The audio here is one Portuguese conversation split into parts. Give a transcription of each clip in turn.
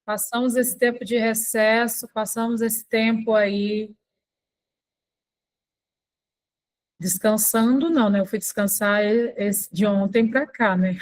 Passamos esse tempo de recesso, passamos esse tempo aí descansando, não, né? Eu fui descansar de ontem para cá, né?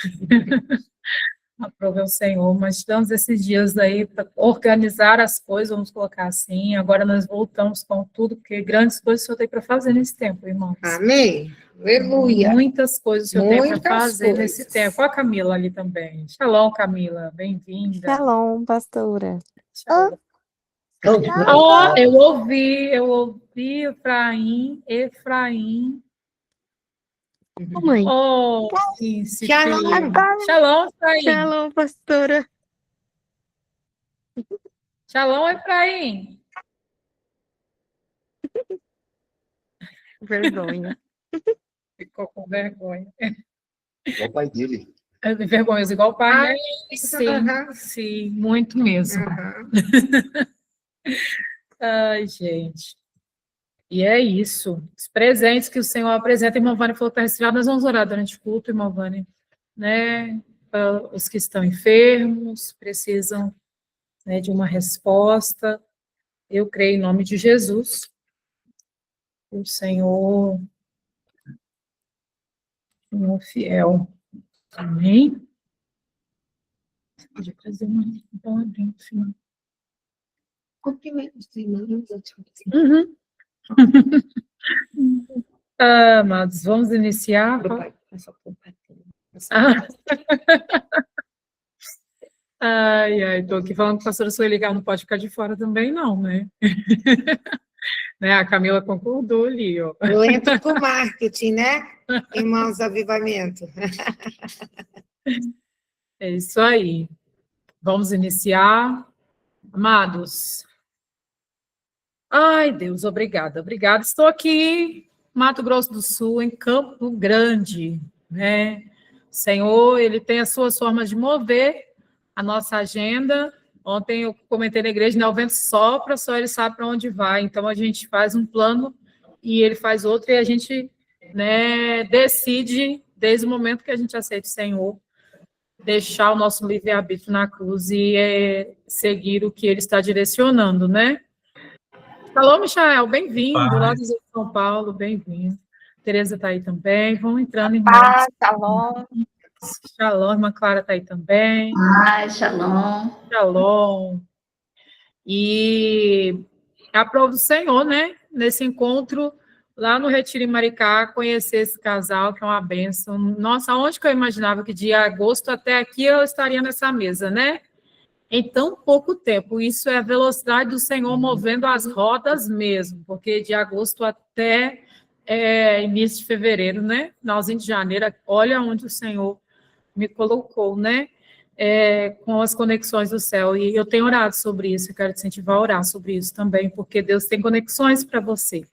Aprove ao Senhor, mas estamos esses dias aí para organizar as coisas, vamos colocar assim. Agora nós voltamos com tudo, porque grandes coisas o Senhor tem para fazer nesse tempo, irmãos. Amém. Aleluia. Muitas coisas o Senhor tem para Muitas fazer nesse coisas. tempo. Olha a Camila ali também. Shalom, Camila, bem-vinda. Shalom, pastora. Shalom. Ó, eu ouvi Efraim. Mãe. Oh, príncipe. Shalom. Shalom, Efraim. Shalom, pastora. Shalom, Efraim. Vergonha. Ficou com vergonha. Igual o pai dele. É vergonhoso, igual o pai, né? Sim, Aham. sim, muito mesmo. Aham. Ai, gente. E é isso. Os presentes que o Senhor apresenta, irmã Vânia falou que está resfriada, nós vamos orar durante o culto, irmã Vânia, né? Para os que estão enfermos, precisam, né, de uma resposta. Eu creio em nome de Jesus. O Senhor fiel. Amém? Pode trazer uma palavrinha no final. Cumprimentos, irmãos. Uhum. Amados, vamos iniciar. Ai, estou aqui falando que a pastora Sueli não pode ficar de fora também, não, né? Né? A Camila concordou ali, ó. Eu entro com marketing, né? Irmãos Avivamento. É isso aí. Vamos iniciar. Amados. Ai, Deus, obrigada, obrigada. Estou aqui, Mato Grosso do Sul, em Campo Grande, né? O Senhor, Ele tem as suas formas de mover a nossa agenda. Ontem eu comentei na igreja, né, o vento sopra, só Ele sabe para onde vai. Então, a gente faz um plano e Ele faz outro, e a gente, né, decide, desde o momento que a gente aceita o Senhor, deixar o nosso livre-arbítrio na cruz e seguir o que Ele está direcionando, né? Alô, Michael, bem-vindo, lá do São Paulo, bem-vindo. Tereza está aí também, vão entrando, irmãos. Shalom. Shalom, irmã Clara está aí também. Shalom. Shalom. E aprova o Senhor, né? Nesse encontro, lá no Retiro em Maricá, conhecer esse casal, que é uma bênção. Nossa, onde que eu imaginava que de agosto até aqui eu estaria nessa mesa, né? Em tão pouco tempo. Isso é a velocidade do Senhor movendo as rodas mesmo, porque de agosto até início de fevereiro, né? Finalzinho de janeiro, olha onde o Senhor me colocou, né? Com as conexões do céu. E eu tenho orado sobre isso, eu quero te incentivar a orar sobre isso também, porque Deus tem conexões para você.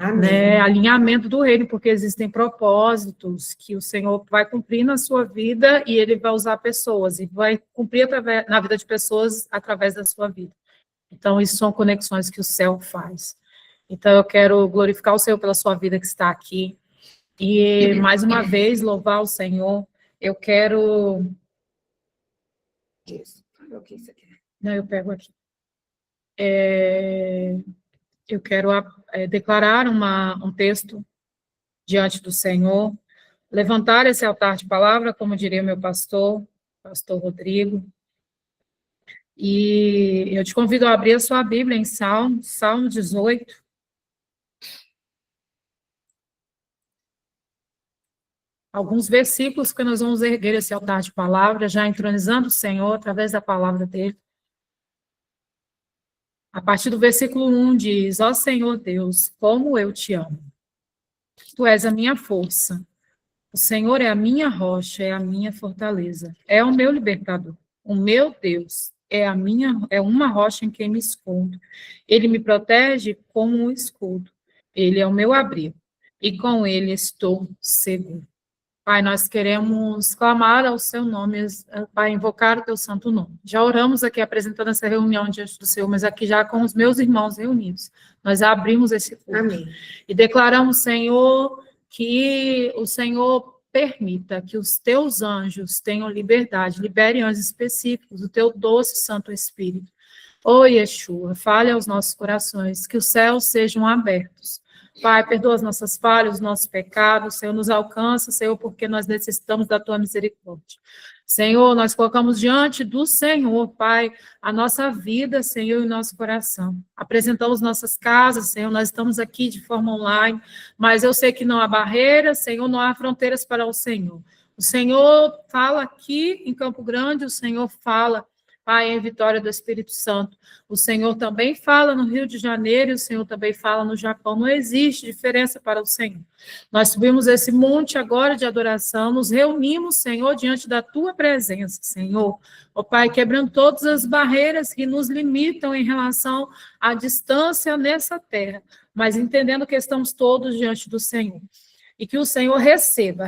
Né, alinhamento do reino, porque existem propósitos que o Senhor vai cumprir na sua vida e Ele vai usar pessoas, e vai cumprir na vida de pessoas através da sua vida. Então, isso são conexões que o céu faz. Então, eu quero glorificar o Senhor pela sua vida que está aqui, e, mais uma vez, louvar o Senhor. Eu quero... Não, eu pego aqui. Eu quero declarar um texto diante do Senhor, levantar esse altar de palavra, como diria meu pastor Rodrigo, e eu te convido a abrir a sua Bíblia em Salmo 18. Alguns versículos que nós vamos erguer esse altar de palavra, já entronizando o Senhor através da palavra dele. A partir do versículo 1 diz: ó Senhor Deus, como eu te amo. Tu és a minha força. O Senhor é a minha rocha, é a minha fortaleza. É o meu libertador. O meu Deus é uma rocha em quem me escondo. Ele me protege como um escudo. Ele é o meu abrigo. E com ele estou seguro. Pai, nós queremos clamar ao seu nome, Pai, invocar o teu santo nome. Já oramos aqui apresentando essa reunião diante do Senhor, mas aqui já com os meus irmãos reunidos. Nós abrimos esse culto. Amém. E declaramos, Senhor, que o Senhor permita que os teus anjos tenham liberdade, libere anjos específicos, o teu doce Santo Espírito. Ô Yeshua, fale aos nossos corações, que os céus sejam abertos. Pai, perdoa as nossas falhas, os nossos pecados, Senhor, nos alcança, Senhor, porque nós necessitamos da tua misericórdia. Senhor, nós colocamos diante do Senhor, Pai, a nossa vida, Senhor, e o nosso coração. Apresentamos nossas casas, Senhor, nós estamos aqui de forma online, mas eu sei que não há barreiras, Senhor, não há fronteiras para o Senhor. O Senhor fala aqui em Campo Grande, o Senhor fala, Pai, em Vitória do Espírito Santo. O Senhor também fala no Rio de Janeiro, e o Senhor também fala no Japão. Não existe diferença para o Senhor. Nós subimos esse monte agora de adoração, nos reunimos, Senhor, diante da tua presença, Senhor. Ó Pai, quebrando todas as barreiras que nos limitam em relação à distância nessa terra, mas entendendo que estamos todos diante do Senhor. E que o Senhor receba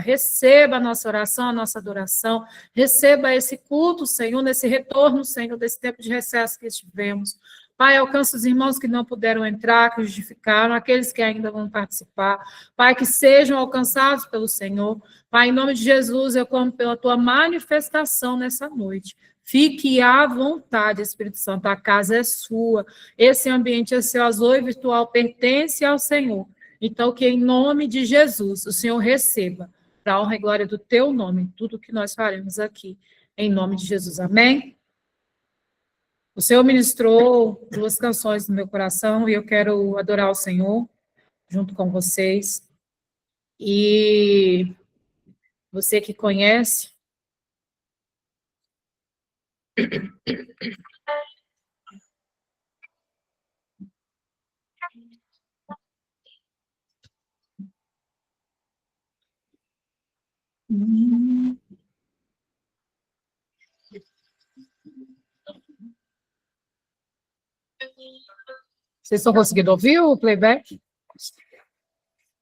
a nossa oração, a nossa adoração, receba esse culto, Senhor, nesse retorno, Senhor, desse tempo de recesso que estivemos. Pai, alcança os irmãos que não puderam entrar, que justificaram, aqueles que ainda vão participar. Pai, que sejam alcançados pelo Senhor. Pai, em nome de Jesus, eu clamo pela tua manifestação nessa noite. Fique à vontade, Espírito Santo, a casa é sua, esse ambiente é seu, a Zoe virtual pertence ao Senhor. Então, que em nome de Jesus, o Senhor receba, para a honra e glória do teu nome, tudo que nós faremos aqui, em nome de Jesus. Amém? O Senhor ministrou 2 canções no meu coração e eu quero adorar o Senhor junto com vocês. E você que conhece, vocês estão conseguindo ouvir o playback?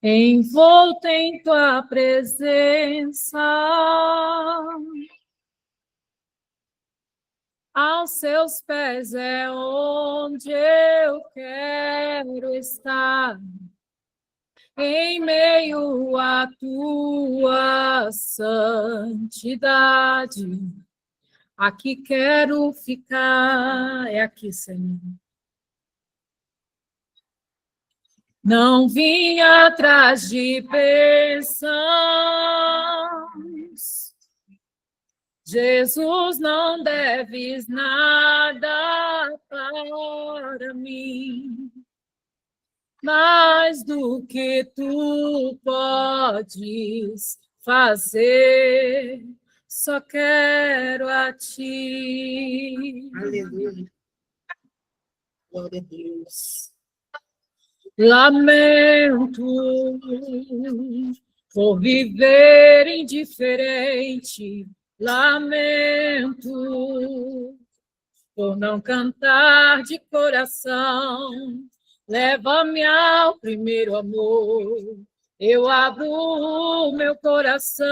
Envolto em tua presença, aos seus pés é onde eu quero estar, em meio à tua santidade. Aqui quero ficar, é aqui, Senhor. Não vim atrás de bênçãos, Jesus, não deves nada para mim, mais do que tu podes fazer, só quero a ti. Aleluia. Glória a Deus. Lamento por viver indiferente, lamento por não cantar de coração. Leva-me ao primeiro amor, eu abro o meu coração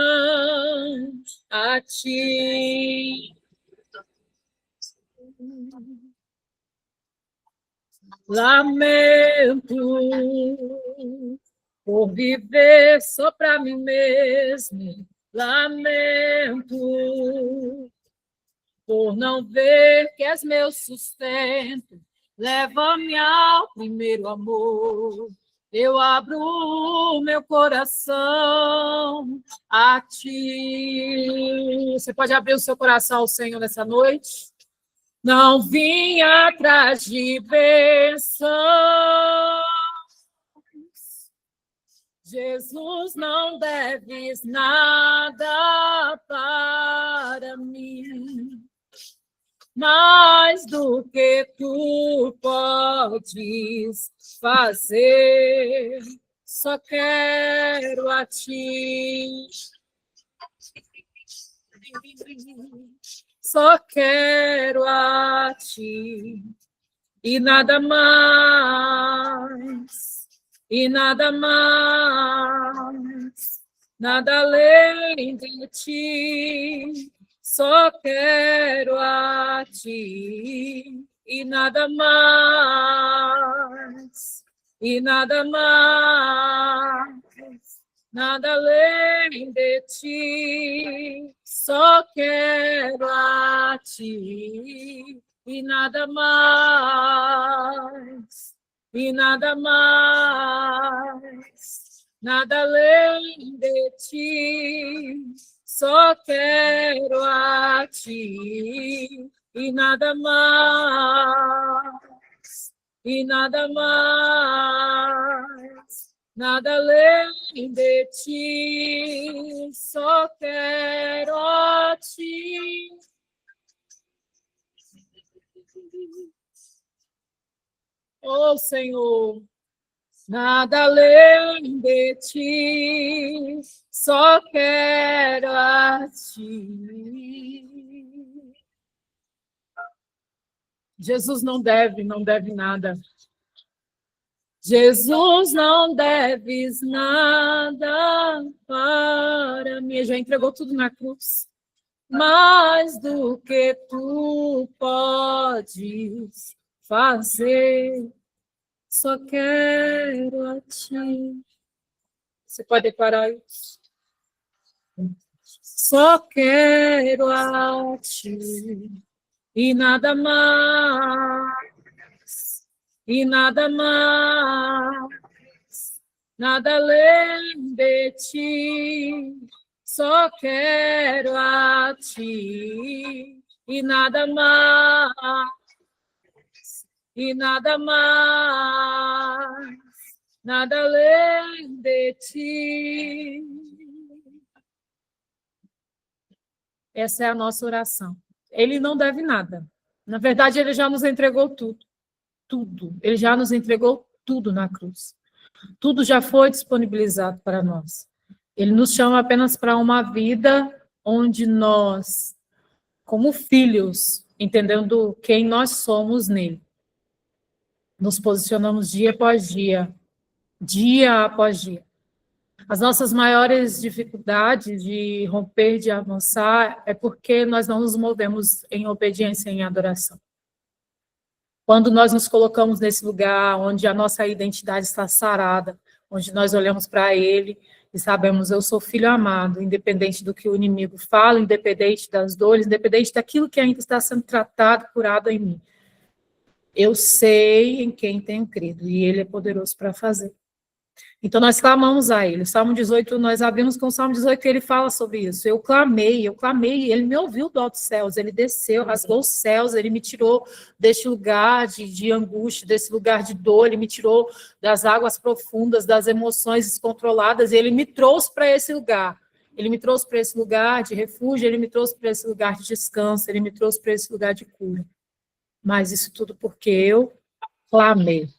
a ti. Lamento por viver só para mim mesmo, lamento por não ver que és meu sustento. Leva-me ao primeiro amor, eu abro o meu coração a ti. Você pode abrir o seu coração ao Senhor nessa noite? Não vim atrás de bênçãos, Jesus, não deves nada para mim, mais do que tu podes fazer, só quero a ti. Só quero a ti e nada mais, nada além de ti. Só quero a ti e nada mais, nada além de ti, só quero a ti e nada mais, e nada mais, nada além de ti, só quero a ti e nada mais, e nada mais. Nada além de ti, só quero a ti. Oh, Senhor, nada além de ti, só quero a ti. Jesus não deve nada. Jesus, não deves nada para mim. Ele já entregou tudo na cruz. Mais do que tu podes fazer, só quero a ti. Você pode declarar isso? Só quero a ti e nada mais, e nada mais, nada além de ti, só quero a ti e nada mais, e nada mais, nada além de ti. Essa é a nossa oração. Ele não deve nada. Na verdade, ele já nos entregou tudo. Tudo. Ele já nos entregou tudo na cruz. Tudo já foi disponibilizado para nós. Ele nos chama apenas para uma vida onde nós, como filhos, entendendo quem nós somos nele, nos posicionamos dia após dia após dia. As nossas maiores dificuldades de romper, de avançar, é porque nós não nos movemos em obediência, em adoração. Quando nós nos colocamos nesse lugar onde a nossa identidade está sarada, onde nós olhamos para ele e sabemos, eu sou filho amado, independente do que o inimigo fala, independente das dores, independente daquilo que ainda está sendo tratado, curado em mim. Eu sei em quem tenho crido, e ele é poderoso para fazer. Então, nós clamamos a ele. O Salmo 18, nós abrimos com o Salmo 18, e ele fala sobre isso. Eu clamei, ele me ouviu do alto céus, ele desceu, rasgou os céus, ele me tirou deste lugar de angústia, desse lugar de dor, ele me tirou das águas profundas, das emoções descontroladas, e ele me trouxe para esse lugar. Ele me trouxe para esse lugar de refúgio, ele me trouxe para esse lugar de descanso, ele me trouxe para esse lugar de cura. Mas isso tudo porque eu clamei.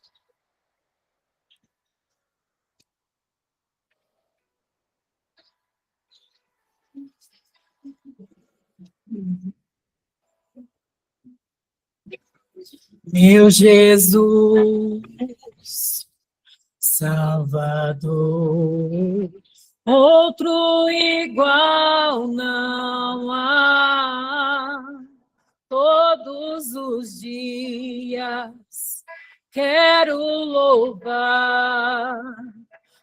Meu Jesus, Salvador, outro igual não há. Todos os dias quero louvar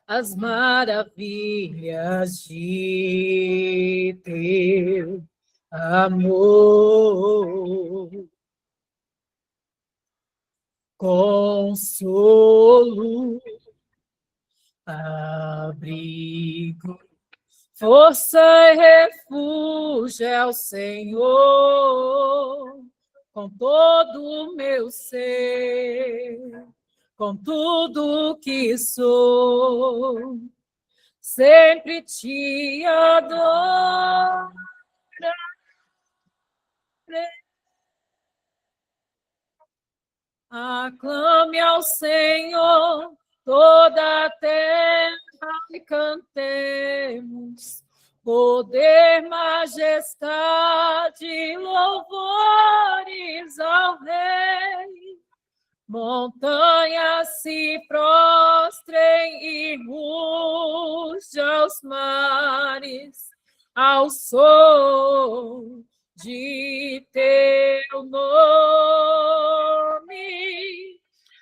as maravilhas de teu amor. Consolo, abrigo, força e refúgio é o Senhor, com todo o meu ser, com tudo que sou, sempre te adoro. Aclame ao Senhor toda a terra e cantemos poder, majestade, louvores ao Rei. Montanhas se prostrem e ruge aos mares, ao som de teu nome.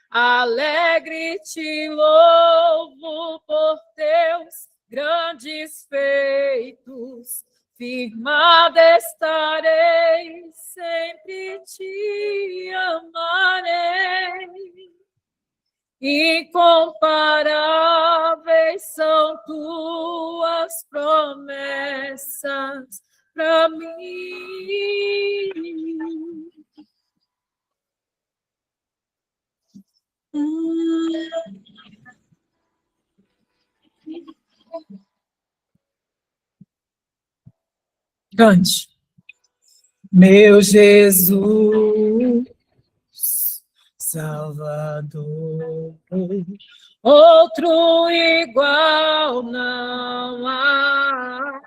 Alegre te louvo por teus grandes feitos, firmada estarei, sempre te amarei. Incomparáveis são tuas promessas para mim. Cante. Meu Jesus, Salvador, outro igual não há.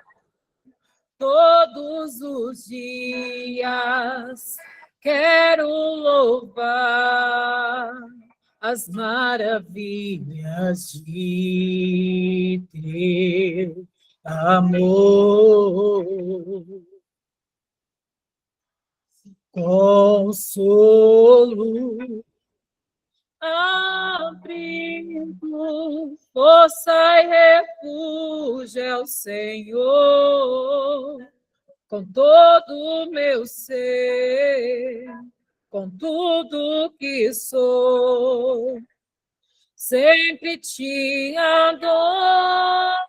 Todos os dias quero louvar as maravilhas de teu amor. Consolo, abrigo, força e refúgio é o Senhor, com todo o meu ser, com tudo que sou, sempre te adoro.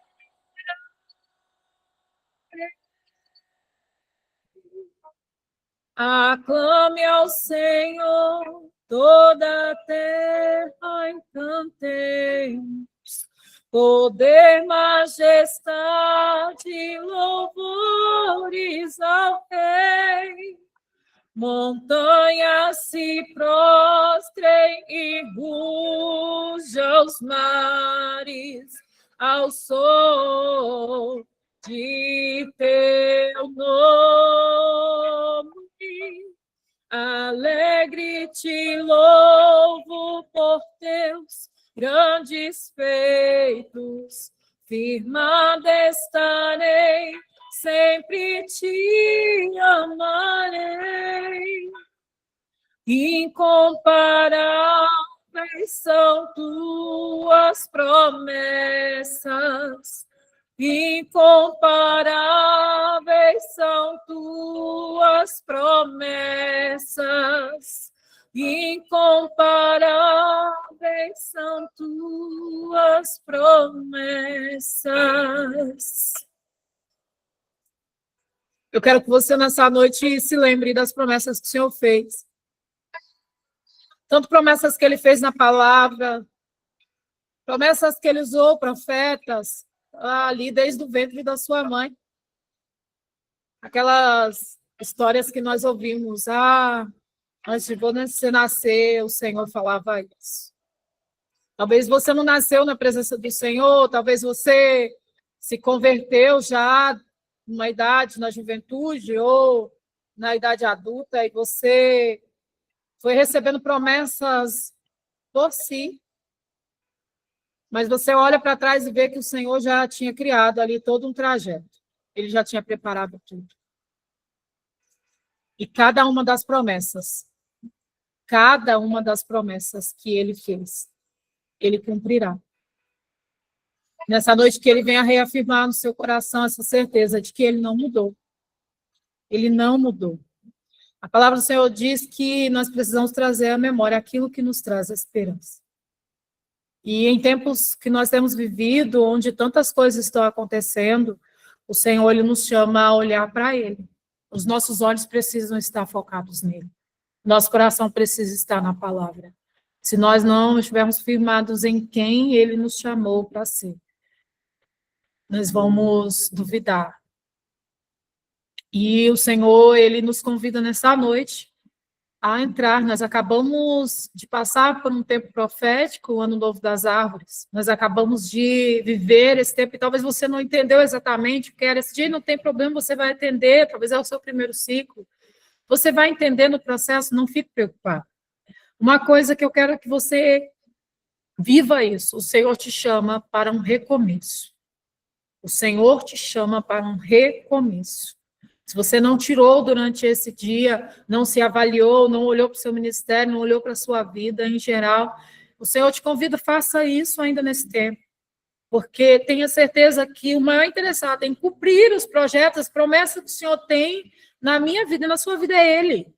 Aclame ao Senhor, toda a terra encantemos, poder, majestade, louvores ao Rei. Montanhas se prostrem e rujam os mares ao som de teu nome. Alegre te louvo por teus grandes feitos, firmada estarei, sempre te amarei. Incomparáveis são tuas promessas, incomparáveis são tuas promessas, incomparáveis são tuas promessas. Eu quero que você, nessa noite, se lembre das promessas que o Senhor fez. Tanto promessas que Ele fez na palavra, promessas que Ele usou, profetas, ali desde o ventre da sua mãe. Aquelas histórias que nós ouvimos. Antes de você nascer, o Senhor falava isso. Talvez você não nasceu na presença do Senhor, talvez você se converteu já numa idade, na juventude ou na idade adulta, e você foi recebendo promessas por si. Mas você olha para trás e vê que o Senhor já tinha criado ali todo um trajeto. Ele já tinha preparado tudo. E cada uma das promessas que Ele fez, Ele cumprirá. Nessa noite que Ele venha reafirmar no seu coração essa certeza de que Ele não mudou. Ele não mudou. A palavra do Senhor diz que nós precisamos trazer à memória aquilo que nos traz esperança. E em tempos que nós temos vivido, onde tantas coisas estão acontecendo, o Senhor Ele nos chama a olhar para Ele. Os nossos olhos precisam estar focados nele. Nosso coração precisa estar na palavra. Se nós não estivermos firmados em quem Ele nos chamou para ser, nós vamos duvidar. E o Senhor, Ele nos convida nessa noite a entrar. Nós acabamos de passar por um tempo profético, o Ano Novo das Árvores. Nós acabamos de viver esse tempo, e talvez você não entendeu exatamente o que era esse dia, não tem problema, você vai entender, talvez é o seu primeiro ciclo. Você vai entender no processo, não fique preocupado. Uma coisa que eu quero é que você viva isso. O Senhor te chama para um recomeço. O Senhor te chama para um recomeço. Se você não tirou durante esse dia, não se avaliou, não olhou para o seu ministério, não olhou para a sua vida em geral, o Senhor te convida, faça isso ainda nesse tempo. porque tenha certeza que o maior interessado em cumprir os projetos, as promessas que o Senhor tem na minha vida e na sua vida é Ele.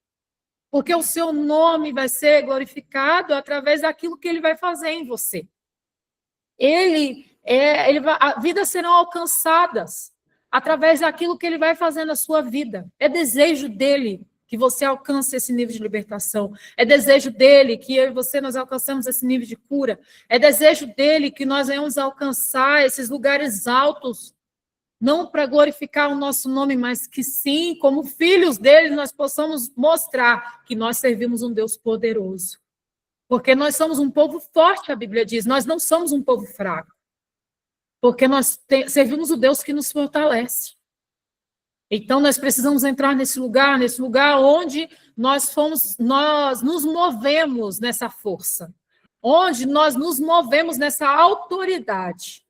Porque o seu nome vai ser glorificado através daquilo que Ele vai fazer em você. Vidas serão alcançadas através daquilo que Ele vai fazer na sua vida. É desejo dEle que você alcance esse nível de libertação. É desejo dEle que eu e você nós alcancemos esse nível de cura. É desejo dEle que nós venhamos alcançar esses lugares altos, não para glorificar o nosso nome, mas que sim, como filhos dele, nós possamos mostrar que nós servimos um Deus poderoso. Porque nós somos um povo forte, a Bíblia diz, nós não somos um povo fraco. Porque nós servimos o Deus que nos fortalece. Então, nós precisamos entrar nesse lugar onde nós nos movemos nessa força, onde nós nos movemos nessa autoridade.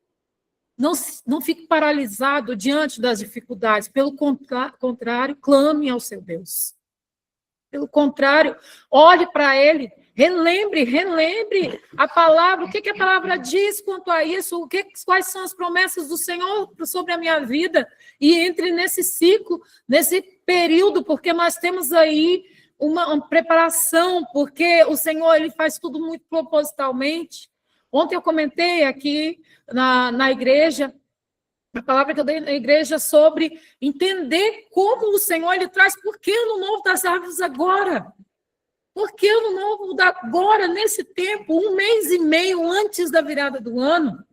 Não fique paralisado diante das dificuldades, pelo contrário, clame ao seu Deus. Pelo contrário, olhe para Ele, relembre a palavra, o que a palavra diz quanto a isso, quais são as promessas do Senhor sobre a minha vida, e entre nesse ciclo, nesse período, porque nós temos aí uma preparação, porque o Senhor Ele faz tudo muito propositalmente. Ontem eu comentei aqui na igreja, a palavra que eu dei na igreja sobre entender como o Senhor Ele traz, por que o Ano Novo das Árvores agora? Por que o Ano Novo agora, nesse tempo, 1 mês e meio antes da virada do ano?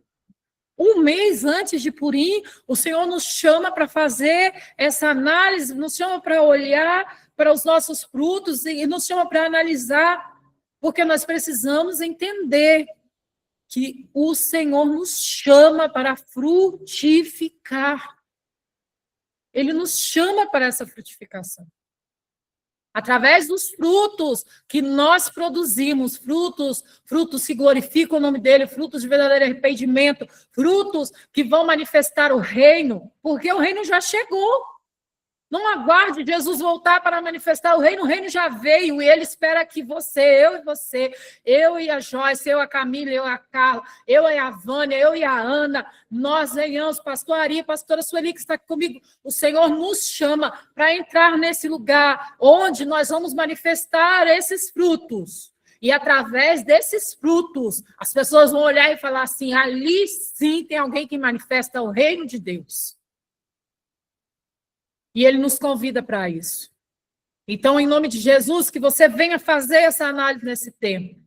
1 mês antes de Purim, o Senhor nos chama para fazer essa análise, nos chama para olhar para os nossos frutos e nos chama para analisar, porque nós precisamos entender que o Senhor nos chama para frutificar. Ele nos chama para essa frutificação. Através dos frutos que nós produzimos, frutos que glorificam o nome dele, frutos de verdadeiro arrependimento, frutos que vão manifestar o reino, porque o reino já chegou. Não aguarde Jesus voltar para manifestar o reino já veio, e ele espera que eu e a Joyce, eu e a Camila, eu e a Carla, eu e a Vânia, eu e a Ana, nós venhamos, pastor Ari, pastora Sueli, que está aqui comigo, o Senhor nos chama para entrar nesse lugar onde nós vamos manifestar esses frutos. E através desses frutos, as pessoas vão olhar e falar assim, ali sim tem alguém que manifesta o reino de Deus. E ele nos convida para isso. Então, em nome de Jesus, que você venha fazer essa análise nesse tempo.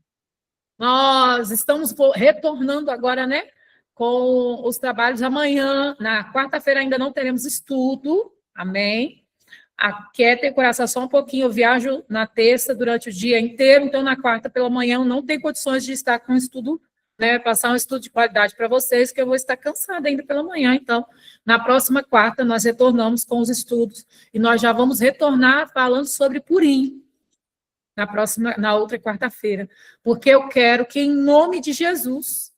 Nós estamos retornando agora, né, com os trabalhos amanhã. Na quarta-feira ainda não teremos estudo. Amém? Quer ter coração só um pouquinho, eu viajo na terça durante o dia inteiro, então na quarta pela manhã eu não tenho condições de estar com estudo, né, passar um estudo de qualidade para vocês, que eu vou estar cansada ainda pela manhã. Então, na próxima quarta, nós retornamos com os estudos, e nós já vamos retornar falando sobre Purim, na outra quarta-feira, porque eu quero que, em nome de Jesus,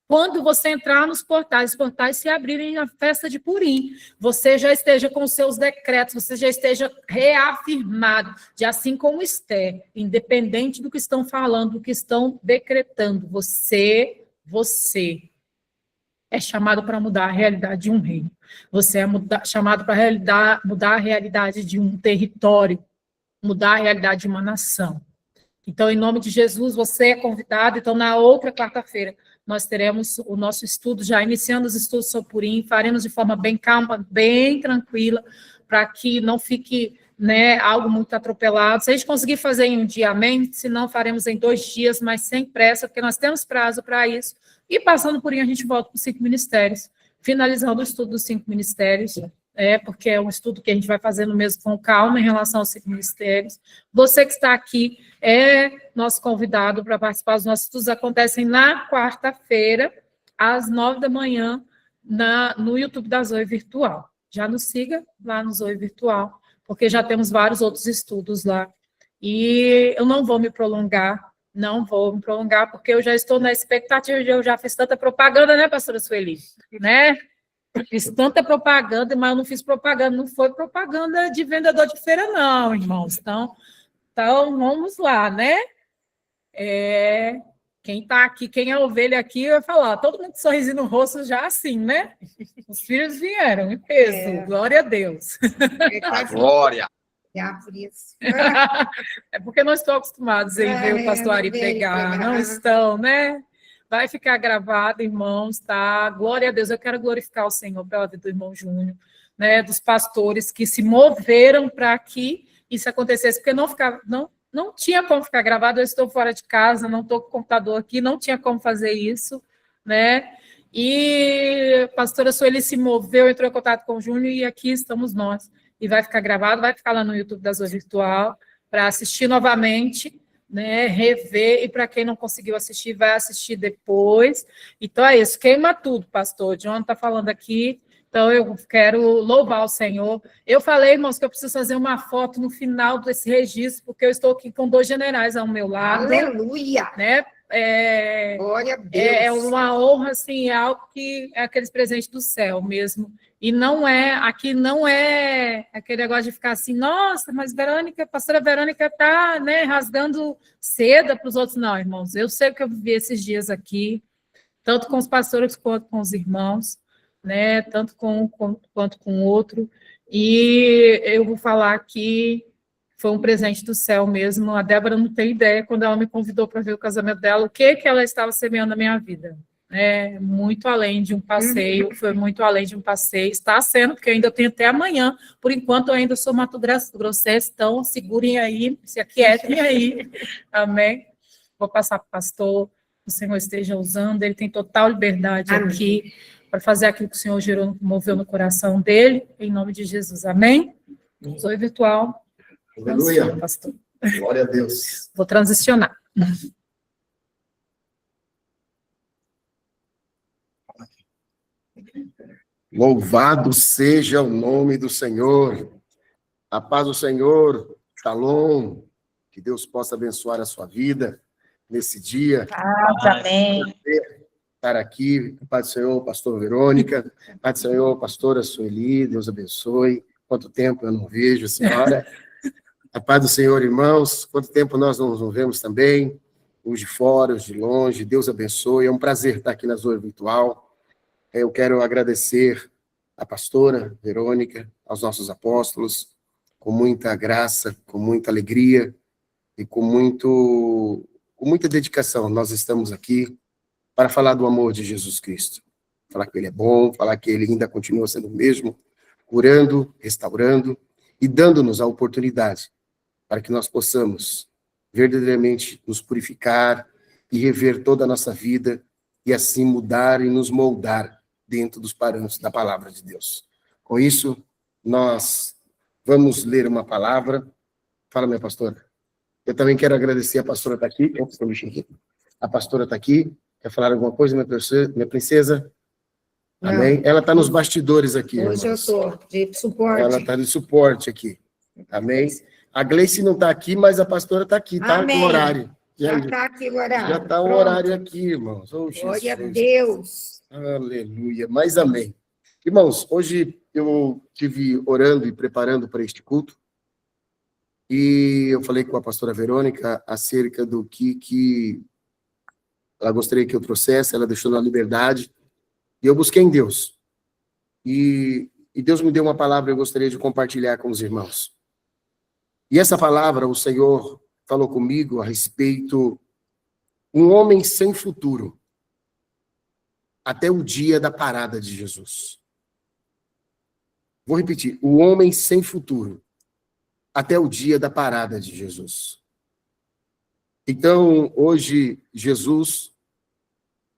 quando você entrar nos portais, os portais se abrirem na festa de Purim, você já esteja com os seus decretos, você já esteja reafirmado, de assim como Esther, independente do que estão falando, do que estão decretando, você é chamado para mudar a realidade de um reino. Você é chamado para mudar a realidade de um território, mudar a realidade de uma nação. Então, em nome de Jesus, você é convidado. Então, na outra quarta-feira, nós teremos o nosso estudo, já iniciando os estudos sobre Purim, faremos de forma bem calma, bem tranquila, para que não fique, né, algo muito atropelado. Se a gente conseguir fazer em um dia, amém? Se não, faremos em 2 dias, mas sem pressa, porque nós temos prazo para isso. E passando Purim, a gente volta para os 5 ministérios, finalizando o estudo dos 5 ministérios, porque é um estudo que a gente vai fazendo mesmo com calma em relação aos 5 ministérios. Você que está aqui é nosso convidado para participar dos nossos estudos, acontecem na quarta-feira, às 9 da manhã, no YouTube da Zoe Virtual. Já nos siga lá no Zoe Virtual, porque já temos vários outros estudos lá. E eu não vou me prolongar, porque eu já estou na expectativa, eu já fiz tanta propaganda, né, pastora Sueli? Né? Fiz tanta propaganda, mas eu não fiz propaganda, não foi propaganda de vendedor de feira, não, irmãos. Então vamos lá, né? quem está aqui, quem é ovelha aqui, vai falar, todo mundo com sorrisinho no rosto já assim, né? Os filhos vieram em peso, glória a Deus. Glória. Já por isso. É porque não estou acostumados em ver o pastor Ari pregar, não estão, né? Vai ficar gravado, irmãos, tá? Glória a Deus, eu quero glorificar o Senhor pela vida do irmão Júnior, né? Dos pastores que se moveram para que isso acontecesse, porque não tinha como ficar gravado, eu estou fora de casa, não estou com o computador aqui, não tinha como fazer isso, né? E a pastora Sueli se moveu, entrou em contato com o Júnior e aqui estamos nós. E vai ficar gravado, vai ficar lá no YouTube da Zoe Virtual para assistir novamente, né? Rever, e para quem não conseguiu assistir, vai assistir depois. Então é isso, queima tudo, pastor. O John está falando aqui. Então, eu quero louvar o Senhor. Eu falei, irmãos, que eu preciso fazer uma foto no final desse registro, porque eu estou aqui com 2 generais ao meu lado. Aleluia! Né? Glória a Deus! É uma honra, assim, é algo que é aqueles presentes do céu mesmo. E aqui não é aquele negócio de ficar assim, nossa, mas a pastora Verônica está, né, rasgando seda para os outros. Não, irmãos, eu sei o que eu vivi esses dias aqui, tanto com os pastores quanto com os irmãos, né, tanto quanto com o outro, e eu vou falar que foi um presente do céu mesmo. A Débora não tem ideia, quando ela me convidou para ver o casamento dela, o que ela estava semeando na minha vida. Muito além de um passeio, foi muito além de um passeio, está sendo, porque eu ainda tenho até amanhã, por enquanto eu ainda sou Mato Grossense, então segurem aí, se aquietem aí, amém? Vou passar para o pastor, que o Senhor esteja usando, ele tem total liberdade aqui, para fazer aquilo que o Senhor moveu no coração dele, em nome de Jesus, amém? Zoe Virtual. Aleluia. Pastor. Glória a Deus. Vou transicionar. Louvado seja o nome do Senhor. A paz do Senhor, Shalom. Que Deus possa abençoar a sua vida nesse dia. Amém. Estar aqui, a paz do Senhor, pastor Verônica, a paz do Senhor, pastora Sueli, Deus abençoe. Quanto tempo eu não vejo a senhora. A paz do Senhor, irmãos, quanto tempo nós não vemos também, os de fora, os de longe, Deus abençoe. É um prazer estar aqui na Zoe Virtual. Eu quero agradecer à pastora Verônica, aos nossos apóstolos, com muita graça, com muita alegria e com muita dedicação. Nós estamos aqui para falar do amor de Jesus Cristo, falar que ele é bom, falar que ele ainda continua sendo o mesmo, curando, restaurando e dando-nos a oportunidade para que nós possamos verdadeiramente nos purificar e rever toda a nossa vida e assim mudar e nos moldar dentro dos parâmetros da palavra de Deus. Com isso, nós vamos ler uma palavra. Fala, minha pastora. Eu também quero agradecer a pastora está aqui. Opa, aqui. A pastora está aqui. Quer falar alguma coisa, minha princesa? Não. Amém? Ela está nos bastidores aqui. Hoje irmãos. eu estou de suporte. Ela está de suporte aqui. Amém? A Gleice não está aqui, mas a pastora está aqui, tá? Amém. Com o horário. Já está aqui o horário. Já está o Pronto. horário aqui, irmãos. Oh, Glória a Jesus. Deus. Aleluia. Mas amém. Irmãos, hoje eu estive orando e preparando para este culto. E eu falei com a pastora Verônica acerca do que ela gostaria que eu trouxesse, ela deixou na liberdade. E eu busquei em Deus. E Deus me deu uma palavra que eu gostaria de compartilhar com os irmãos. E essa palavra, o Senhor falou comigo a respeito um homem sem futuro, até o dia da parada de Jesus. Vou repetir, o homem sem futuro, até o dia da parada de Jesus. Então, hoje, Jesus,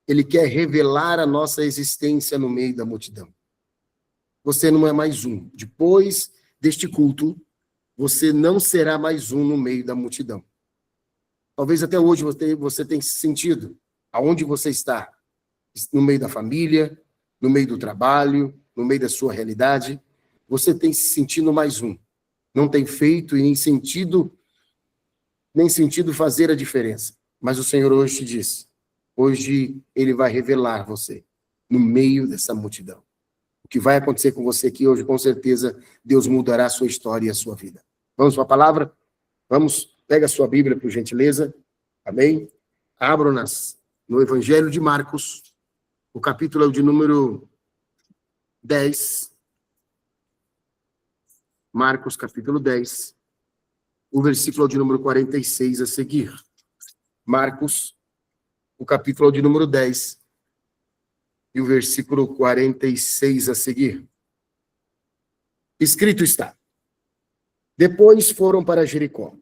ele quer revelar a nossa existência no meio da multidão. Você não é mais um. Depois deste culto, você não será mais um no meio da multidão. Talvez até hoje você tenha se sentido aonde você está. No meio da família, no meio do trabalho, no meio da sua realidade. Você tem se sentido mais um. Não tem feito e nem sentido fazer a diferença. Mas o Senhor hoje te diz, hoje ele vai revelar você no meio dessa multidão. O que vai acontecer com você aqui hoje, com certeza, Deus mudará a sua história e a sua vida. Vamos para a palavra? Vamos, pega a sua Bíblia, por gentileza. Amém? Abram no Evangelho de Marcos, o capítulo de número 10. Marcos, capítulo 10, o versículo de número 46 a seguir. Marcos, o capítulo de número 10, e o versículo 46 a seguir. Escrito está: depois foram para Jericó,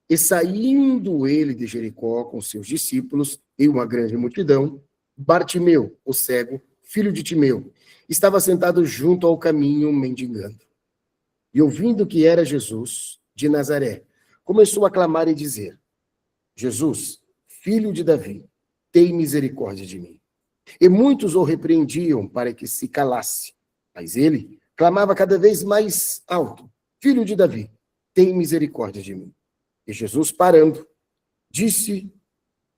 e saindo ele de Jericó com seus discípulos e uma grande multidão, Bartimeu, o cego, filho de Timeu, estava sentado junto ao caminho, mendigando. E ouvindo que era Jesus, de Nazaré, começou a clamar e dizer: Jesus, filho de Davi, tem misericórdia de mim. E muitos o repreendiam para que se calasse. Mas ele clamava cada vez mais alto: Filho de Davi, tem misericórdia de mim. E Jesus, parando, disse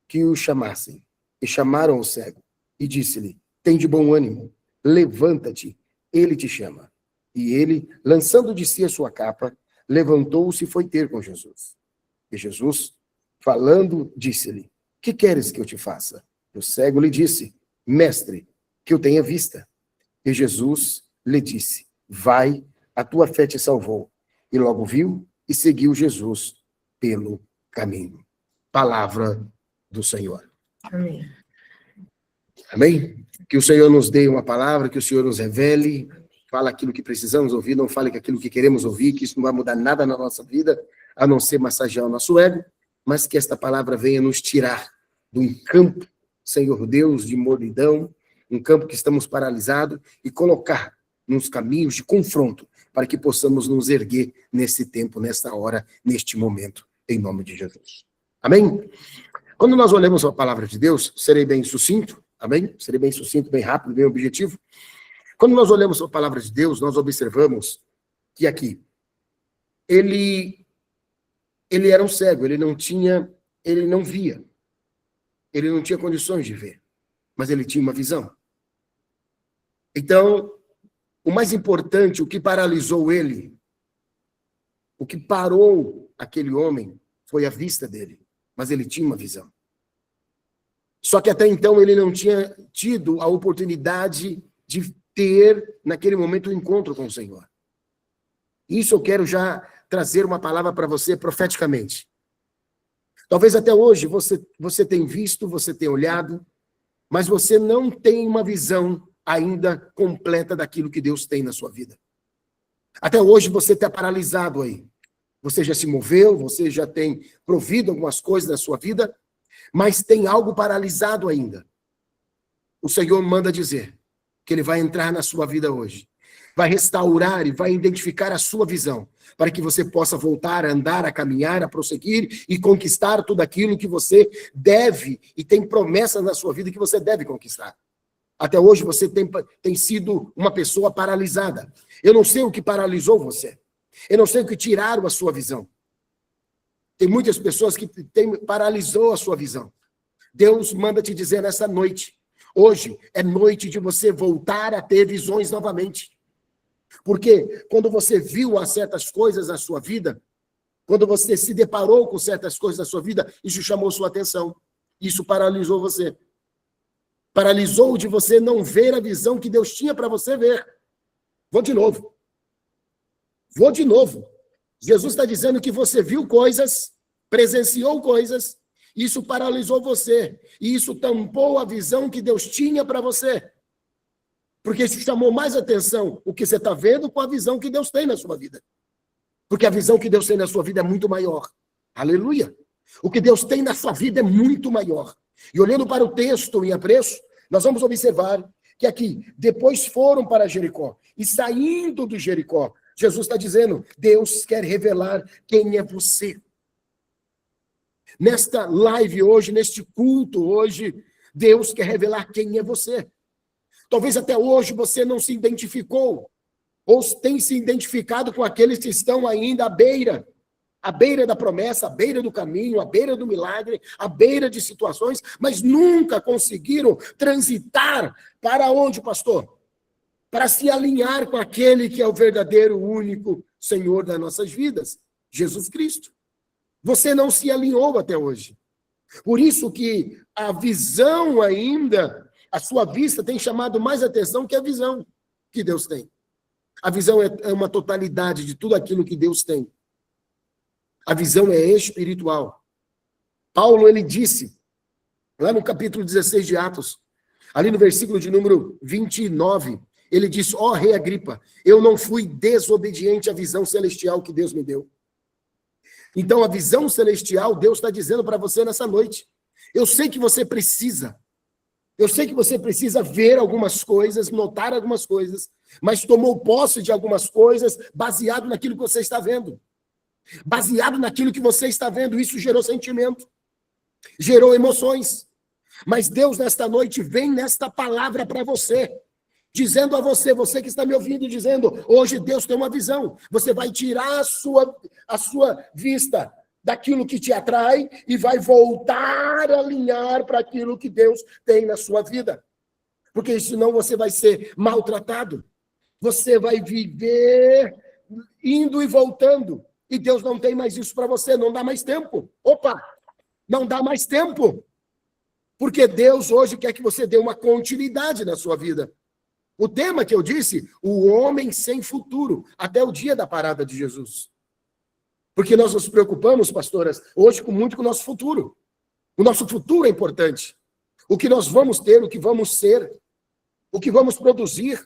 que o chamassem. E chamaram o cego. E disse-lhe: tem de bom ânimo, levanta-te, ele te chama. E ele, lançando de si a sua capa, levantou-se e foi ter com Jesus. E Jesus, falando, disse-lhe: que queres que eu te faça? E o cego lhe disse: Mestre, que eu tenha vista. E Jesus lhe disse: vai, a tua fé te salvou. E logo viu e seguiu Jesus pelo caminho. Palavra do Senhor. Amém. Amém? Que o Senhor nos dê uma palavra, que o Senhor nos revele, fala aquilo que precisamos ouvir, não fale aquilo que queremos ouvir, que isso não vai mudar nada na nossa vida, a não ser massagear o nosso ego, mas que esta palavra venha nos tirar de um campo, Senhor Deus, de moridão, um campo que estamos paralisados, e colocar nos caminhos de confronto, para que possamos nos erguer nesse tempo, nesta hora, neste momento, em nome de Jesus. Amém? Quando nós olhamos a palavra de Deus, serei bem sucinto, amém? Serei bem sucinto, bem rápido, bem objetivo. Quando nós olhamos a palavra de Deus, nós observamos que aqui, ele era um cego, ele não via, ele não tinha condições de ver, mas ele tinha uma visão. Então, o mais importante, o que paralisou ele, o que parou aquele homem, foi a vista dele, mas ele tinha uma visão. Só que até então ele não tinha tido a oportunidade de ter, naquele momento, um encontro com o Senhor. Isso eu quero já trazer uma palavra para você profeticamente. Talvez até hoje você tenha visto, você tenha olhado, mas você não tem uma visão ainda completa daquilo que Deus tem na sua vida. Até hoje você está paralisado aí. Você já se moveu, você já tem provido algumas coisas na sua vida, mas tem algo paralisado ainda. O Senhor manda dizer que Ele vai entrar na sua vida hoje, vai restaurar e vai identificar a sua visão, para que você possa voltar a andar, a caminhar, a prosseguir e conquistar tudo aquilo que você deve e tem promessas na sua vida que você deve conquistar. Até hoje você tem sido uma pessoa paralisada. Eu não sei o que paralisou você. Eu não sei o que tiraram a sua visão. Tem muitas pessoas que paralisou a sua visão. Deus manda te dizer nessa noite, hoje é noite de você voltar a ter visões novamente. Porque quando você viu certas coisas na sua vida, quando você se deparou com certas coisas na sua vida, isso chamou sua atenção. Isso paralisou você. Paralisou de você não ver a visão que Deus tinha para você ver. Vou de novo. Jesus está dizendo que você viu coisas, presenciou coisas, isso paralisou você. E isso tampou a visão que Deus tinha para você. Porque isso chamou mais atenção o que você está vendo com a visão que Deus tem na sua vida. Porque a visão que Deus tem na sua vida é muito maior. Aleluia! O que Deus tem na sua vida é muito maior. E olhando para o texto em apreço, nós vamos observar que aqui, depois foram para Jericó. E saindo do Jericó, Jesus está dizendo, Deus quer revelar quem é você. Nesta live hoje, neste culto hoje, Deus quer revelar quem é você. Talvez até hoje você não se identificou, ou tem se identificado com aqueles que estão ainda à beira da promessa, à beira do caminho, à beira do milagre, à beira de situações, mas nunca conseguiram transitar para onde, pastor? Para se alinhar com aquele que é o verdadeiro, único Senhor das nossas vidas, Jesus Cristo. Você não se alinhou até hoje. Por isso que a visão ainda, a sua vista tem chamado mais atenção que a visão que Deus tem. A visão é uma totalidade de tudo aquilo que Deus tem. A visão é espiritual. Paulo, ele disse, lá no capítulo 16 de Atos, ali no versículo de número 29, ele diz: ó rei Agripa, eu não fui desobediente à visão celestial que Deus me deu. Então, a visão celestial, Deus está dizendo para você nessa noite. Eu sei que você precisa. Eu sei que você precisa ver algumas coisas, notar algumas coisas, mas tomou posse de algumas coisas baseado naquilo que você está vendo. Baseado naquilo que você está vendo, isso gerou sentimento, gerou emoções. Mas Deus, nesta noite, vem nesta palavra para você, dizendo a você, você que está me ouvindo, dizendo, hoje Deus tem uma visão. Você vai tirar a sua vista daquilo que te atrai e vai voltar a alinhar para aquilo que Deus tem na sua vida. Porque senão você vai ser maltratado. Você vai viver indo e voltando. E Deus não tem mais isso para você, não dá mais tempo. Opa, não dá mais tempo. Porque Deus hoje quer que você dê uma continuidade na sua vida. O tema que eu disse, o homem sem futuro, até o dia da parada de Jesus. Porque nós nos preocupamos, pastoras, hoje muito com o nosso futuro. O nosso futuro é importante. O que nós vamos ter, o que vamos ser, o que vamos produzir,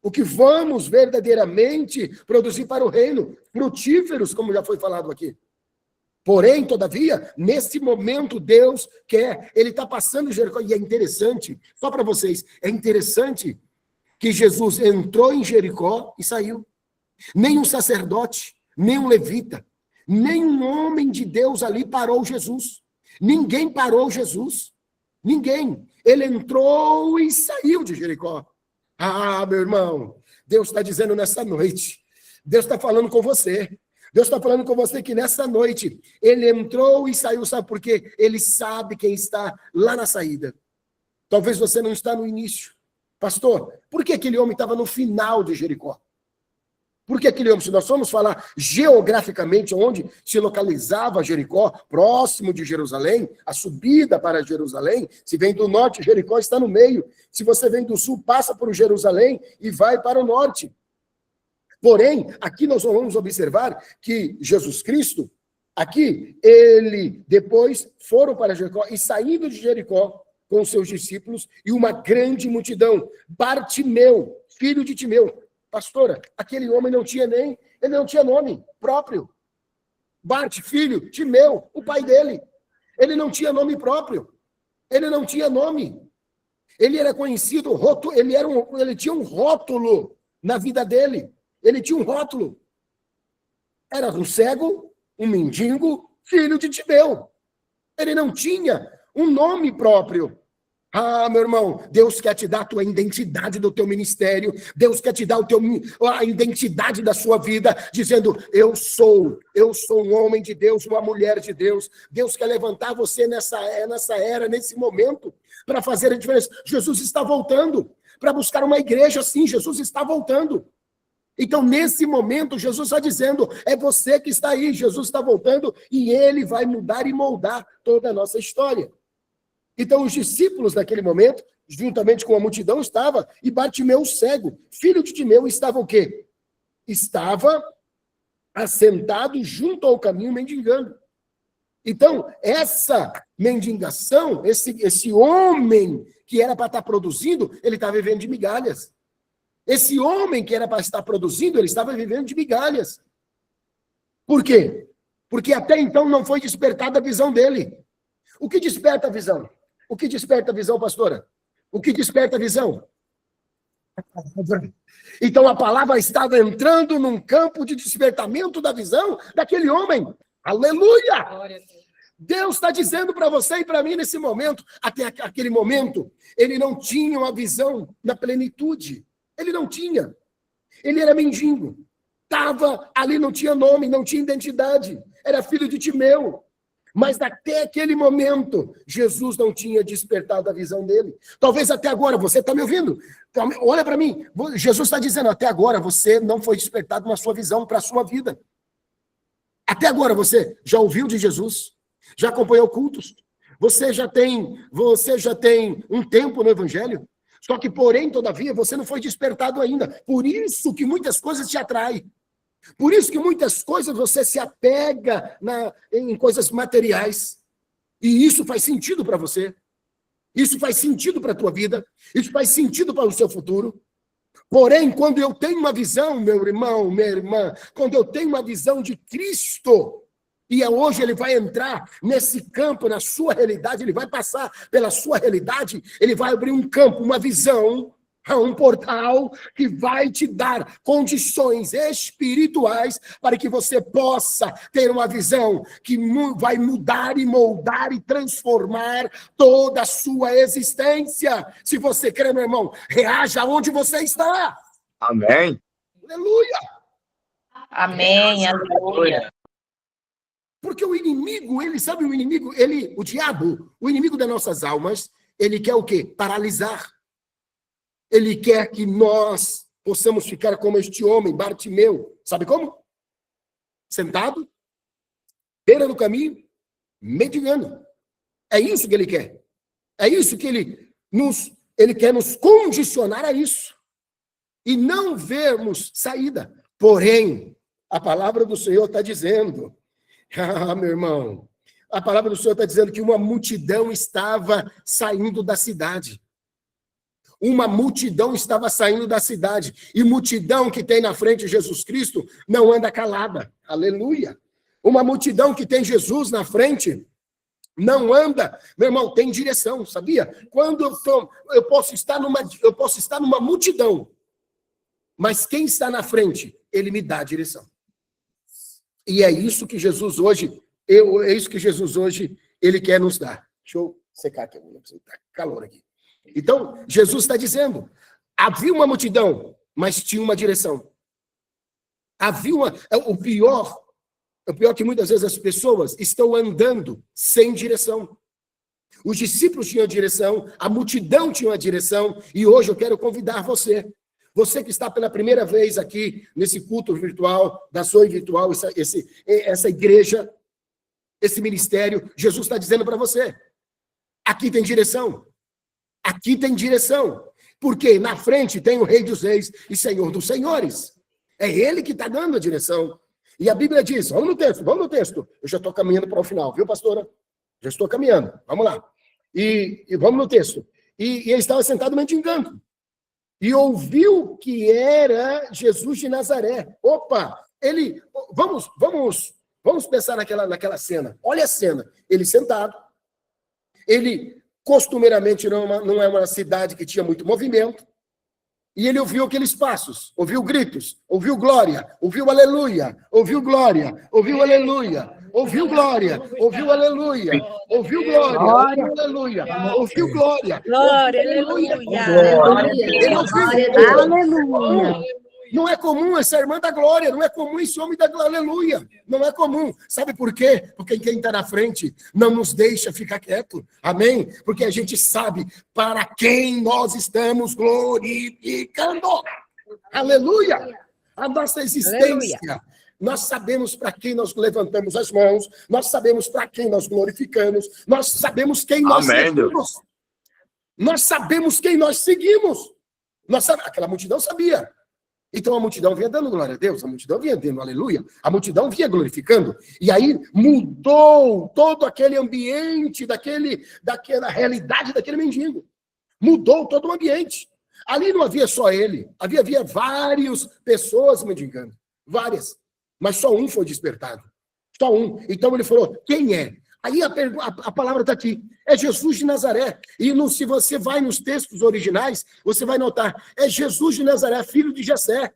o que vamos verdadeiramente produzir para o reino, frutíferos, como já foi falado aqui. Porém, todavia, nesse momento, Deus quer, ele está passando Jericó, e é interessante, só para vocês, é interessante que Jesus entrou em Jericó e saiu. Nem um sacerdote, nem um levita, nem um homem de Deus ali parou Jesus. Ninguém parou Jesus. Ninguém. Ele entrou e saiu de Jericó. Ah, meu irmão, Deus está dizendo nessa noite, Deus está falando com você. Deus está falando com você que nessa noite ele entrou e saiu, sabe por quê? Ele sabe quem está lá na saída. Talvez você não está no início. Pastor, por que aquele homem estava no final de Jericó? Por que aquele homem, se nós formos falar geograficamente onde se localizava Jericó, próximo de Jerusalém, a subida para Jerusalém, se vem do norte, Jericó está no meio. Se você vem do sul, passa por Jerusalém e vai para o norte. Porém, aqui nós vamos observar que Jesus Cristo, aqui, ele depois foram para Jericó e saindo de Jericó com os seus discípulos e uma grande multidão. Bartimeu, filho de Timeu. Pastora, aquele homem ele não tinha nome próprio. Bart, filho, Timeu, o pai dele. Ele não tinha nome próprio. Ele não tinha nome. Ele era conhecido, ele tinha um rótulo na vida dele. Ele tinha um rótulo. Era um cego, um mendigo, filho de Timeu. Ele não tinha um nome próprio. Ah, meu irmão, Deus quer te dar a tua identidade do teu ministério, Deus quer te dar a identidade da sua vida, dizendo, eu sou um homem de Deus, uma mulher de Deus. Deus quer levantar você nessa era, nesse momento, para fazer a diferença. Jesus está voltando, para buscar uma igreja, sim, Jesus está voltando. Então, nesse momento, Jesus está dizendo, é você que está aí, Jesus está voltando, e ele vai mudar e moldar toda a nossa história. Então, os discípulos naquele momento, juntamente com a multidão, estava, e Bartimeu cego, filho de Timeu, estava o quê? Estava assentado junto ao caminho mendigando. Então, essa mendigação, esse homem que era para estar produzindo, ele estava vivendo de migalhas. Esse homem que era para estar produzindo, ele estava vivendo de migalhas. Por quê? Porque até então não foi despertada a visão dele. O que desperta a visão? O que desperta a visão, pastora? O que desperta a visão? Então a palavra estava entrando num campo de despertamento da visão daquele homem. Aleluia! Deus está dizendo para você e para mim nesse momento, até aquele momento, ele não tinha uma visão na plenitude. Ele não tinha. Ele era mendigo. Estava ali, não tinha nome, não tinha identidade. Era filho de Timeu. Mas até aquele momento, Jesus não tinha despertado a visão dele. Talvez até agora, você está me ouvindo? Olha para mim, Jesus está dizendo, até agora você não foi despertado na sua visão para a sua vida. Até agora você já ouviu de Jesus? Já acompanhou cultos? Você já tem um tempo no Evangelho? Só que, porém, todavia, você não foi despertado ainda. Por isso que muitas coisas te atraem. Por isso que muitas coisas você se apega em coisas materiais. E isso faz sentido para você. Isso faz sentido para a tua vida. Isso faz sentido para o seu futuro. Porém, quando eu tenho uma visão, meu irmão, minha irmã, quando eu tenho uma visão de Cristo, e hoje ele vai entrar nesse campo, na sua realidade, ele vai passar pela sua realidade, ele vai abrir um campo, uma visão, um portal que vai te dar condições espirituais para que você possa ter uma visão que vai mudar e moldar e transformar toda a sua existência. Se você crê, meu irmão, reaja onde você está. Amém. Aleluia. Amém, aleluia. Porque o inimigo, o diabo, o inimigo das nossas almas, ele quer o quê? Paralisar. Ele quer que nós possamos ficar como este homem, Bartimeu. Sabe como? Sentado, beira do caminho, mendigando. É isso que ele quer. É isso que ele quer nos condicionar a isso. E não vermos saída. Porém, a palavra do Senhor está dizendo, meu irmão, a palavra do Senhor está dizendo que uma multidão estava saindo da cidade. Uma multidão estava saindo da cidade. E multidão que tem na frente Jesus Cristo não anda calada. Aleluia. Uma multidão que tem Jesus na frente não anda, meu irmão, tem direção, sabia? Quando eu posso estar numa multidão, mas quem está na frente, ele me dá a direção. E é isso que Jesus hoje, ele quer nos dar. Deixa eu secar aqui, tá calor aqui. Então, Jesus está dizendo, havia uma multidão, mas tinha uma direção. O pior é que muitas vezes as pessoas estão andando sem direção. Os discípulos tinham direção, a multidão tinha uma direção, e hoje eu quero convidar você que está pela primeira vez aqui nesse culto virtual, da Zoe Virtual, essa igreja, esse ministério, Jesus está dizendo para você, aqui tem direção. Aqui tem direção, porque na frente tem o Rei dos Reis e Senhor dos Senhores. É ele que está dando a direção. E a Bíblia diz, vamos no texto. Eu já estou caminhando para o final, viu, pastora? Já estou caminhando, vamos lá. E vamos no texto. E ele estava sentado mendigando. E ouviu que era Jesus de Nazaré. Opa, vamos pensar naquela cena. Olha a cena. Ele sentado, ele... Costumeiramente não é uma cidade que tinha muito movimento. E ele ouviu aqueles passos, ouviu gritos, ouviu glória, ouviu aleluia, ouviu glória, ouviu aleluia, ouviu glória, ouviu aleluia, ouviu glória, aleluia, ouviu glória. Glória, aleluia. Aleluia. Não é comum essa irmã da glória, não é comum esse homem da aleluia, não é comum. Sabe por quê? Porque quem está na frente não nos deixa ficar quieto, amém? Porque a gente sabe para quem nós estamos glorificando, aleluia, a nossa existência. Aleluia. Nós sabemos para quem nós levantamos as mãos, nós sabemos para quem nós glorificamos, nós sabemos quem nós seguimos. Nós sabemos quem nós seguimos. Aquela multidão sabia. Então a multidão vinha dando glória a Deus, a multidão vinha dando aleluia, a multidão vinha glorificando. E aí mudou todo aquele ambiente, daquela realidade daquele mendigo. Mudou todo o ambiente. Ali não havia só ele, havia várias pessoas mendigando, várias. Mas só um foi despertado. Só um. Então ele falou, quem é? Aí a palavra está aqui, é Jesus de Nazaré. E se você vai nos textos originais, você vai notar, é Jesus de Nazaré, filho de Jessé.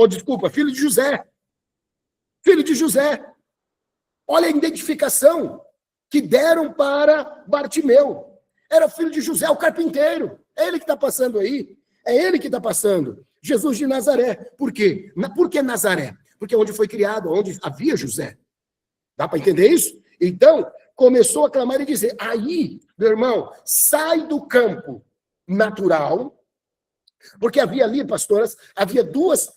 Desculpa, filho de José. Filho de José. Olha a identificação que deram para Bartimeu. Era filho de José, o carpinteiro. É ele que está passando aí. É ele que está passando. Jesus de Nazaré. Por quê? Por que Nazaré? Porque onde foi criado, onde havia José. Dá para entender isso? Então, começou a clamar e dizer, aí, meu irmão, sai do campo natural, porque havia ali, pastoras, havia duas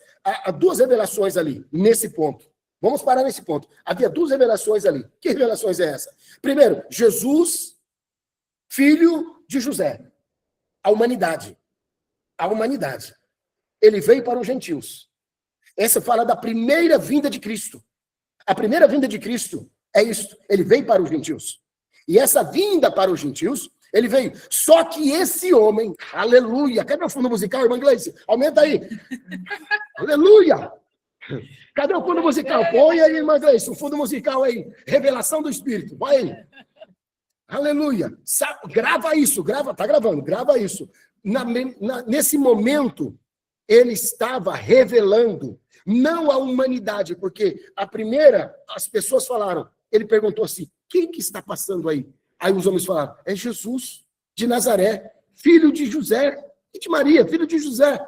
revelações ali, nesse ponto. Vamos parar nesse ponto. Havia duas revelações ali. Que revelações é essa? Primeiro, Jesus, filho de José. A humanidade. A humanidade. Ele veio para os gentios. Essa fala da primeira vinda de Cristo. A primeira vinda de Cristo é isso. Ele veio para os gentios. E essa vinda para os gentios, ele veio. Só que esse homem, aleluia. Cadê o fundo musical, irmã Gleice? Aumenta aí. Aleluia. Cadê o fundo musical? Põe aí, irmã Gleice, o fundo musical aí. Revelação do Espírito. Vai aí. Aleluia. Grava isso, tá gravando, grava isso. Nesse momento, ele estava revelando, não a humanidade, porque as pessoas falaram, ele perguntou assim, quem que está passando aí? Aí os homens falaram, é Jesus de Nazaré, filho de José e de Maria, filho de José.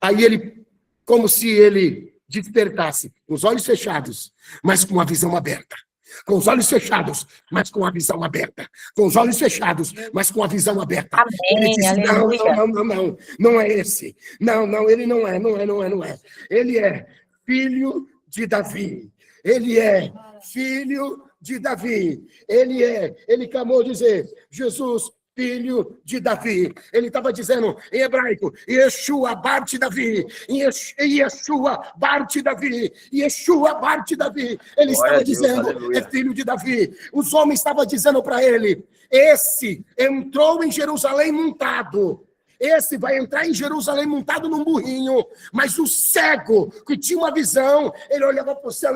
Aí ele, como se ele despertasse, com os olhos fechados, mas com a visão aberta. Com os olhos fechados, mas com a visão aberta. Com os olhos fechados, mas com a visão aberta. Amém, Ele disse, aleluia. não é esse. Não, ele não é. Ele é filho de Davi. Ele é filho de Davi. Ele clamou dizer, Jesus, filho de Davi. Ele estava dizendo em hebraico, Yeshua Bart Davi. Yeshua Bart Davi. Yeshua Bart Davi. Ele estava dizendo, aleluia, é filho de Davi. Os homens estavam dizendo para ele, esse entrou em Jerusalém montado. Esse vai entrar em Jerusalém montado num burrinho, mas o cego que tinha uma visão, ele olhava para o céu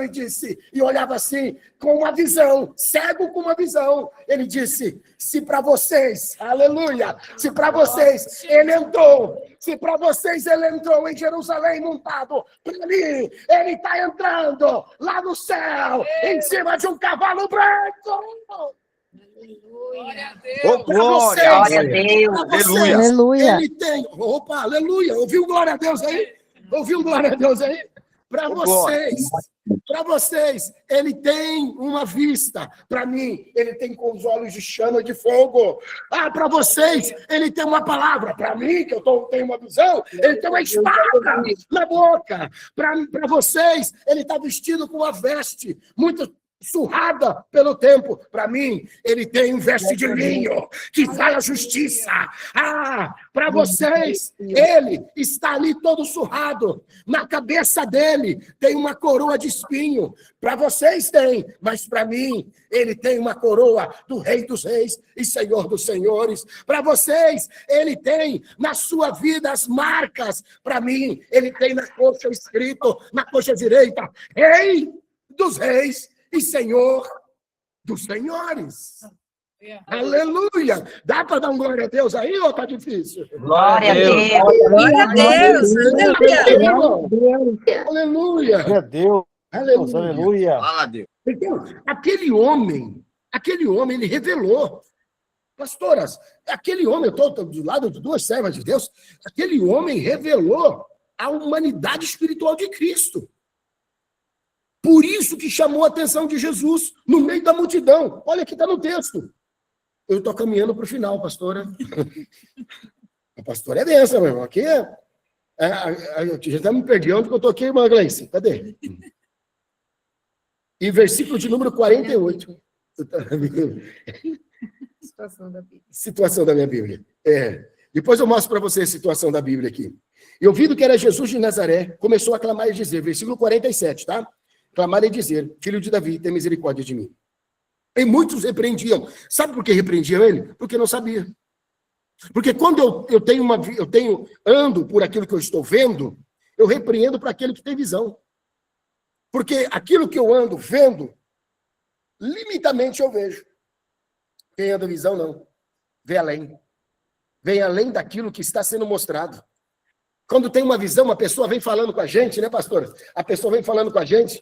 e olhava assim, com uma visão, cego com uma visão. Ele disse, se para vocês, aleluia, se para vocês ele entrou em Jerusalém montado, para mim, ele está entrando lá no céu, em cima de um cavalo branco. Glória a Deus. Oh, Glória a Deus. Aleluia. Aleluia. Ele tem. Opa, aleluia. Ouviu glória a Deus aí? Ouviu glória a Deus aí? Para vocês, ele tem uma vista. Para mim, ele tem com os olhos de chama de fogo. Para vocês, ele tem uma palavra. Para mim, que eu tenho uma visão, ele tem uma espada na boca. Para vocês, ele está vestido com uma veste muito surrada pelo tempo. Para mim, ele tem um veste de linho que fala a justiça. Para vocês, ele está ali todo surrado. Na cabeça dele tem uma coroa de espinho. Para vocês tem, mas para mim, ele tem uma coroa do Rei dos Reis e Senhor dos Senhores. Para vocês, ele tem na sua vida as marcas. Para mim, ele tem na coxa escrito, na coxa direita, Rei dos Reis e Senhor dos Senhores. Aleluia! Dá para dar um glória a Deus aí ou tá difícil? Glória a Deus. Glória a Deus. Aleluia! Glória a Deus. Aleluia! Aleluia. Fala a Deus. Então, aquele homem, ele revelou. Pastoras, aquele homem, eu estou do lado de duas servas de Deus, aquele homem revelou a humanidade espiritual de Cristo. Por isso que chamou a atenção de Jesus no meio da multidão. Olha aqui, está no texto. Eu estou caminhando para o final, pastora. A pastora é dessa, meu irmão. Aqui já me perdi. Onde que eu estou aqui, irmã Gleice? Cadê? E versículo de número 48. Situação da minha Bíblia. Depois eu mostro para vocês a situação da Bíblia aqui. E ouvindo que era Jesus de Nazaré, começou a clamar e dizer, versículo 47, tá? Clamar e dizer, filho de Davi, tem misericórdia de mim. E muitos repreendiam. Sabe por que repreendiam ele? Porque não sabia. Porque quando eu ando por aquilo que eu estou vendo, eu repreendo para aquele que tem visão. Porque aquilo que eu ando vendo, limitadamente eu vejo. Quem anda visão, não. Vê além. Vem além daquilo que está sendo mostrado. Quando tem uma visão, uma pessoa vem falando com a gente, né, pastora? A pessoa vem falando com a gente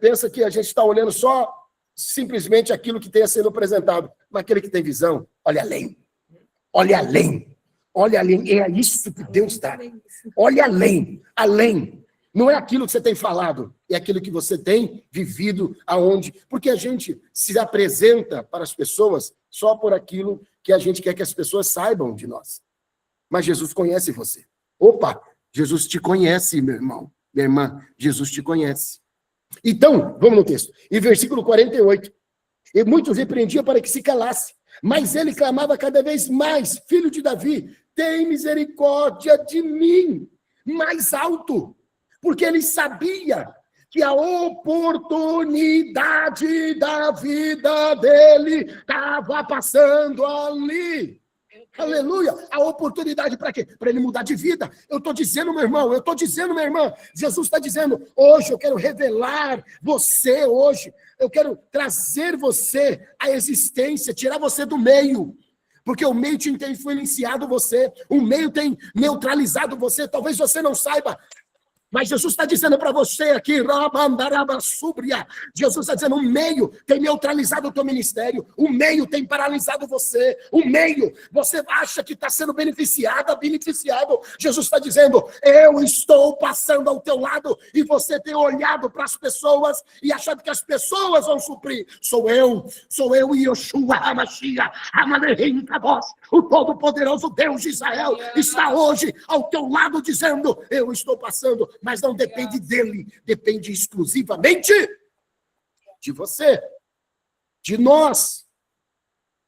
pensa que a gente está olhando só simplesmente aquilo que tenha sendo apresentado. Mas aquele que tem visão, olha além. Olha além. Olha além. É isso que Deus dá. Olha além. Além. Não é aquilo que você tem falado, é aquilo que você tem vivido aonde. Porque a gente se apresenta para as pessoas só por aquilo que a gente quer que as pessoas saibam de nós. Mas Jesus conhece você. Opa, Jesus te conhece, meu irmão, minha irmã. Jesus te conhece. Então, vamos no texto. Em versículo 48. E muitos repreendiam para que se calasse. Mas ele clamava cada vez mais: Filho de Davi, tem misericórdia de mim. Mais alto. Porque ele sabia que a oportunidade da vida dele estava passando ali. Aleluia! A oportunidade para quê? Para ele mudar de vida. Eu estou dizendo, meu irmão, minha irmã, Jesus está dizendo, hoje eu quero revelar você hoje, eu quero trazer você à existência, tirar você do meio. Porque o meio tem influenciado você, o meio tem neutralizado você, talvez você não saiba. Mas Jesus está dizendo para você aqui, Jesus está dizendo, o meio tem neutralizado o teu ministério, o meio tem paralisado você, o meio, você acha que está sendo beneficiado. Jesus está dizendo, eu estou passando ao teu lado, e você tem olhado para as pessoas e achado que as pessoas vão suprir. Sou eu e Yoshua HaMashiach, o Todo-Poderoso Deus de Israel, está hoje ao teu lado dizendo, eu estou passando. Mas não depende dele, depende exclusivamente de você, de nós.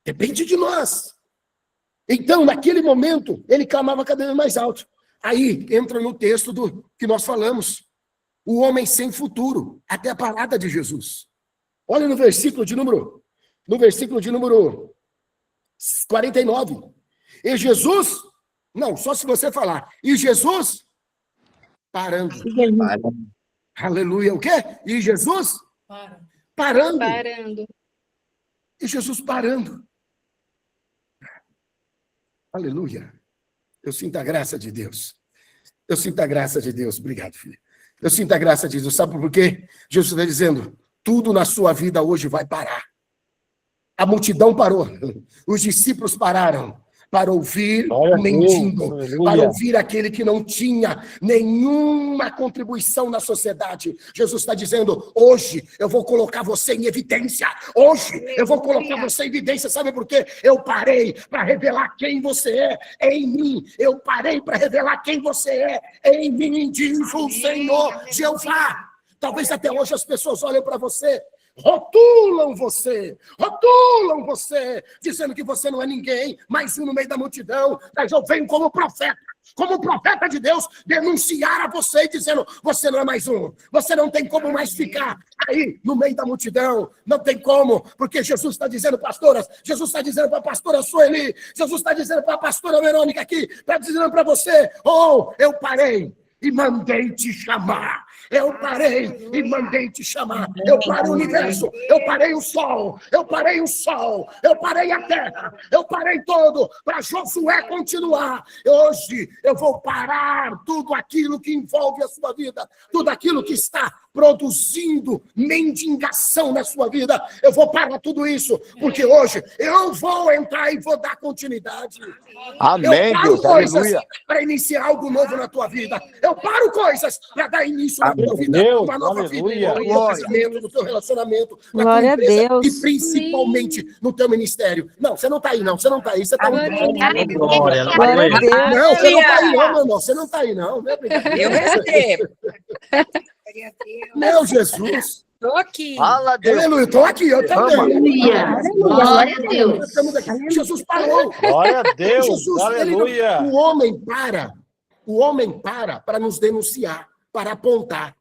Depende de nós. Então, naquele momento, ele clamava cada vez mais alto. Aí entra no texto do que nós falamos, o homem sem futuro, até a parada de Jesus. Olha no versículo de número 49. E Jesus, não, só se você falar, e Jesus parando. Aleluia. O quê? E Jesus? Parando. E Jesus parando. Aleluia. Eu sinto a graça de Deus. Obrigado, filho. Eu sinto a graça de Deus. Sabe por quê? Jesus está dizendo, tudo na sua vida hoje vai parar. A multidão parou. Os discípulos pararam. Para ouvir o mendigo, para ouvir aquele que não tinha nenhuma contribuição na sociedade. Jesus está dizendo, hoje eu vou colocar você em evidência. Sabe por quê? Eu parei para revelar quem você é em mim. Em mim, diz o Senhor Jeová. Talvez até hoje as pessoas olhem para você, rotulam você, dizendo que você não é ninguém, mais um no meio da multidão. Mas eu venho como profeta de Deus, denunciar a você, dizendo, você não é mais um, você não tem como mais ficar aí no meio da multidão, não tem como, porque Jesus está dizendo, pastoras, Jesus está dizendo para a pastora Sueli, Jesus está dizendo para a pastora Verônica aqui, está dizendo para você, eu parei e mandei te chamar. Eu parei e mandei te chamar. Eu parei o universo, eu parei o sol, eu parei a terra, eu parei todo para Josué continuar. Hoje eu vou parar tudo aquilo que envolve a sua vida, tudo aquilo que está produzindo mendigação na sua vida. Eu vou parar tudo isso, porque hoje eu vou entrar e vou dar continuidade. Amém, eu paro Deus, coisas para iniciar algo novo na tua vida. Eu paro coisas para dar início na tua vida, uma nova vida, no teu casamento, no teu relacionamento, na tua empresa, e principalmente no teu ministério. Não, você não está aí, você está Glória, Não, você não está aí, não, meu irmão. Você não está aí, não. Eu recebo. Meu Jesus. Estou aqui. Fala, Deus. Aleluia, estou aqui, eu também. Glória a Deus. Jesus parou. Glória a Deus. Jesus, Aleluia. O homem para nos denunciar, para apontar.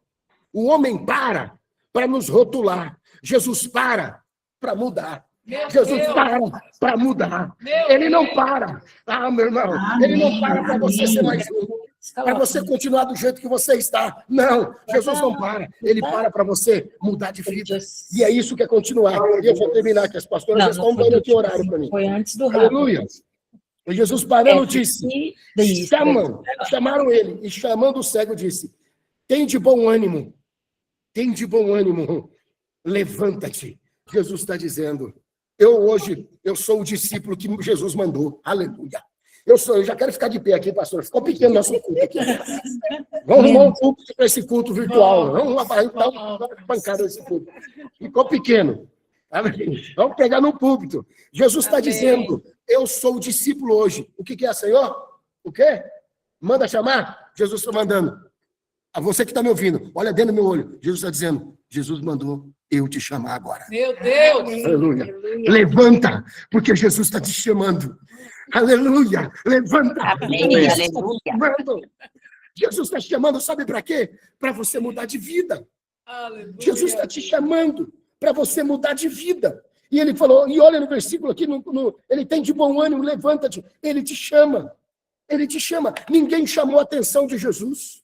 O homem para nos rotular. Jesus para mudar. Jesus para mudar. Ele não para. Meu irmão, ele não para você ser mais um. Para você continuar do jeito que você está. Não, Jesus não para. Ele para você mudar de vida. E é isso que é continuar. E eu vou terminar, que as pastoras já estão dando aqui horário para mim. Foi antes do Aleluia. E Jesus parando disse, chamaram ele, e chamando o cego disse, tem de bom ânimo, levanta-te. Jesus está dizendo, eu sou o discípulo que Jesus mandou. Aleluia. Eu já quero ficar de pé aqui, pastor. Ficou pequeno nosso culto aqui. Vamos arrumar um culto para esse culto virtual. Vamos dar uma pancada nesse culto. Ficou pequeno. Vamos pegar no púlpito. Jesus está dizendo, eu sou o discípulo hoje. O que é, Senhor? O quê? Manda chamar? Jesus está mandando. A você que está me ouvindo, olha dentro do meu olho. Jesus está dizendo, Jesus mandou eu te chamar agora. Meu Deus! Aleluia. Levanta, porque Jesus está te chamando. Aleluia. Levanta. Amém, aleluia. Jesus está te chamando, sabe para quê? Para você mudar de vida. Aleluia. Jesus está te chamando para você mudar de vida. E ele falou, e olha no versículo aqui, ele tem de bom ânimo, levanta-te. Ele te chama. Ele te chama. Ninguém chamou a atenção de Jesus.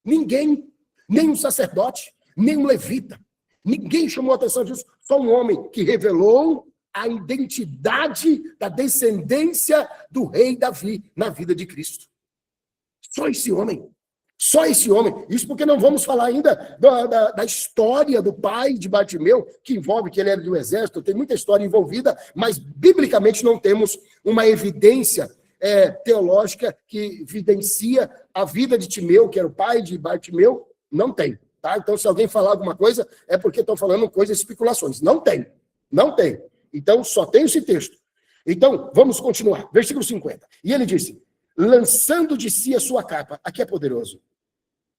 Ninguém. Nem um sacerdote, nem um levita. Ninguém chamou a atenção de Jesus. Só um homem que revelou a identidade da descendência do rei Davi na vida de Cristo. Só esse homem. Só esse homem. Isso porque não vamos falar ainda da história do pai de Bartimeu, que envolve que ele era do exército, tem muita história envolvida, mas biblicamente não temos uma evidência teológica que evidencia a vida de Timeu, que era o pai de Bartimeu. Não tem. Tá? Então, se alguém falar alguma coisa, é porque estão falando coisas, especulações. Não tem. Não tem. Então, só tem esse texto. Então, vamos continuar. Versículo 50. E ele disse, lançando de si a sua capa. Aqui é poderoso.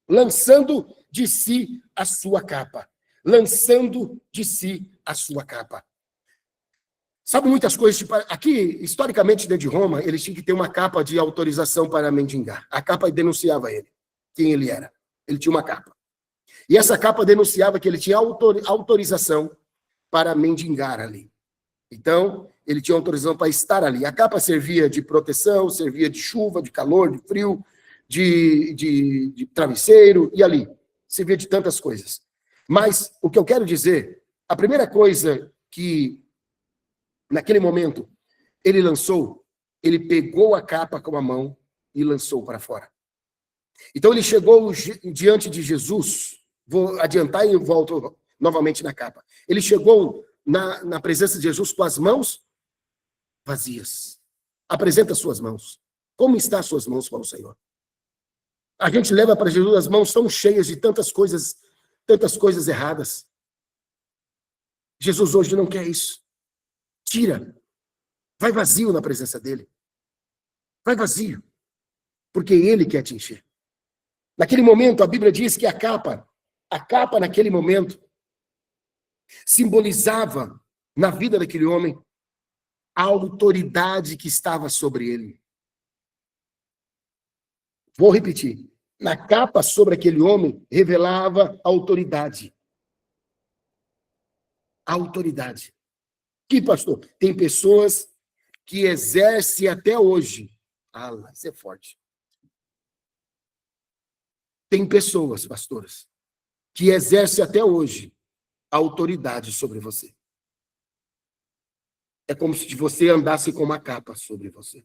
Lançando de si a sua capa. Lançando de si a sua capa. Sabe muitas coisas, tipo, aqui, historicamente, dentro de Roma, eles tinham que ter uma capa de autorização para mendigar. A capa denunciava ele, quem ele era. Ele tinha uma capa. E essa capa denunciava que ele tinha autorização para mendigar ali. Então, ele tinha autorização para estar ali. A capa servia de proteção, servia de chuva, de calor, de frio, de travesseiro, e ali. Servia de tantas coisas. Mas, o que eu quero dizer, a primeira coisa que, naquele momento, ele lançou, ele pegou a capa com a mão e lançou para fora. Então, ele chegou diante de Jesus, vou adiantar e volto novamente na capa. Ele chegou na presença de Jesus com as mãos vazias. Apresenta as suas mãos. Como estão as suas mãos para o Senhor? A gente leva para Jesus as mãos tão cheias de tantas coisas erradas. Jesus hoje não quer isso. Tira. Vai vazio na presença dele. Vai vazio. Porque ele quer te encher. Naquele momento, a Bíblia diz que a capa naquele momento, simbolizava na vida daquele homem a autoridade que estava sobre ele. Vou repetir. Na capa sobre aquele homem, revelava a autoridade. A autoridade. Que, pastor? Tem pessoas que exercem até hoje. Isso é forte. Tem pessoas, pastores, que exercem até hoje a autoridade sobre você. É como se você andasse com uma capa sobre você.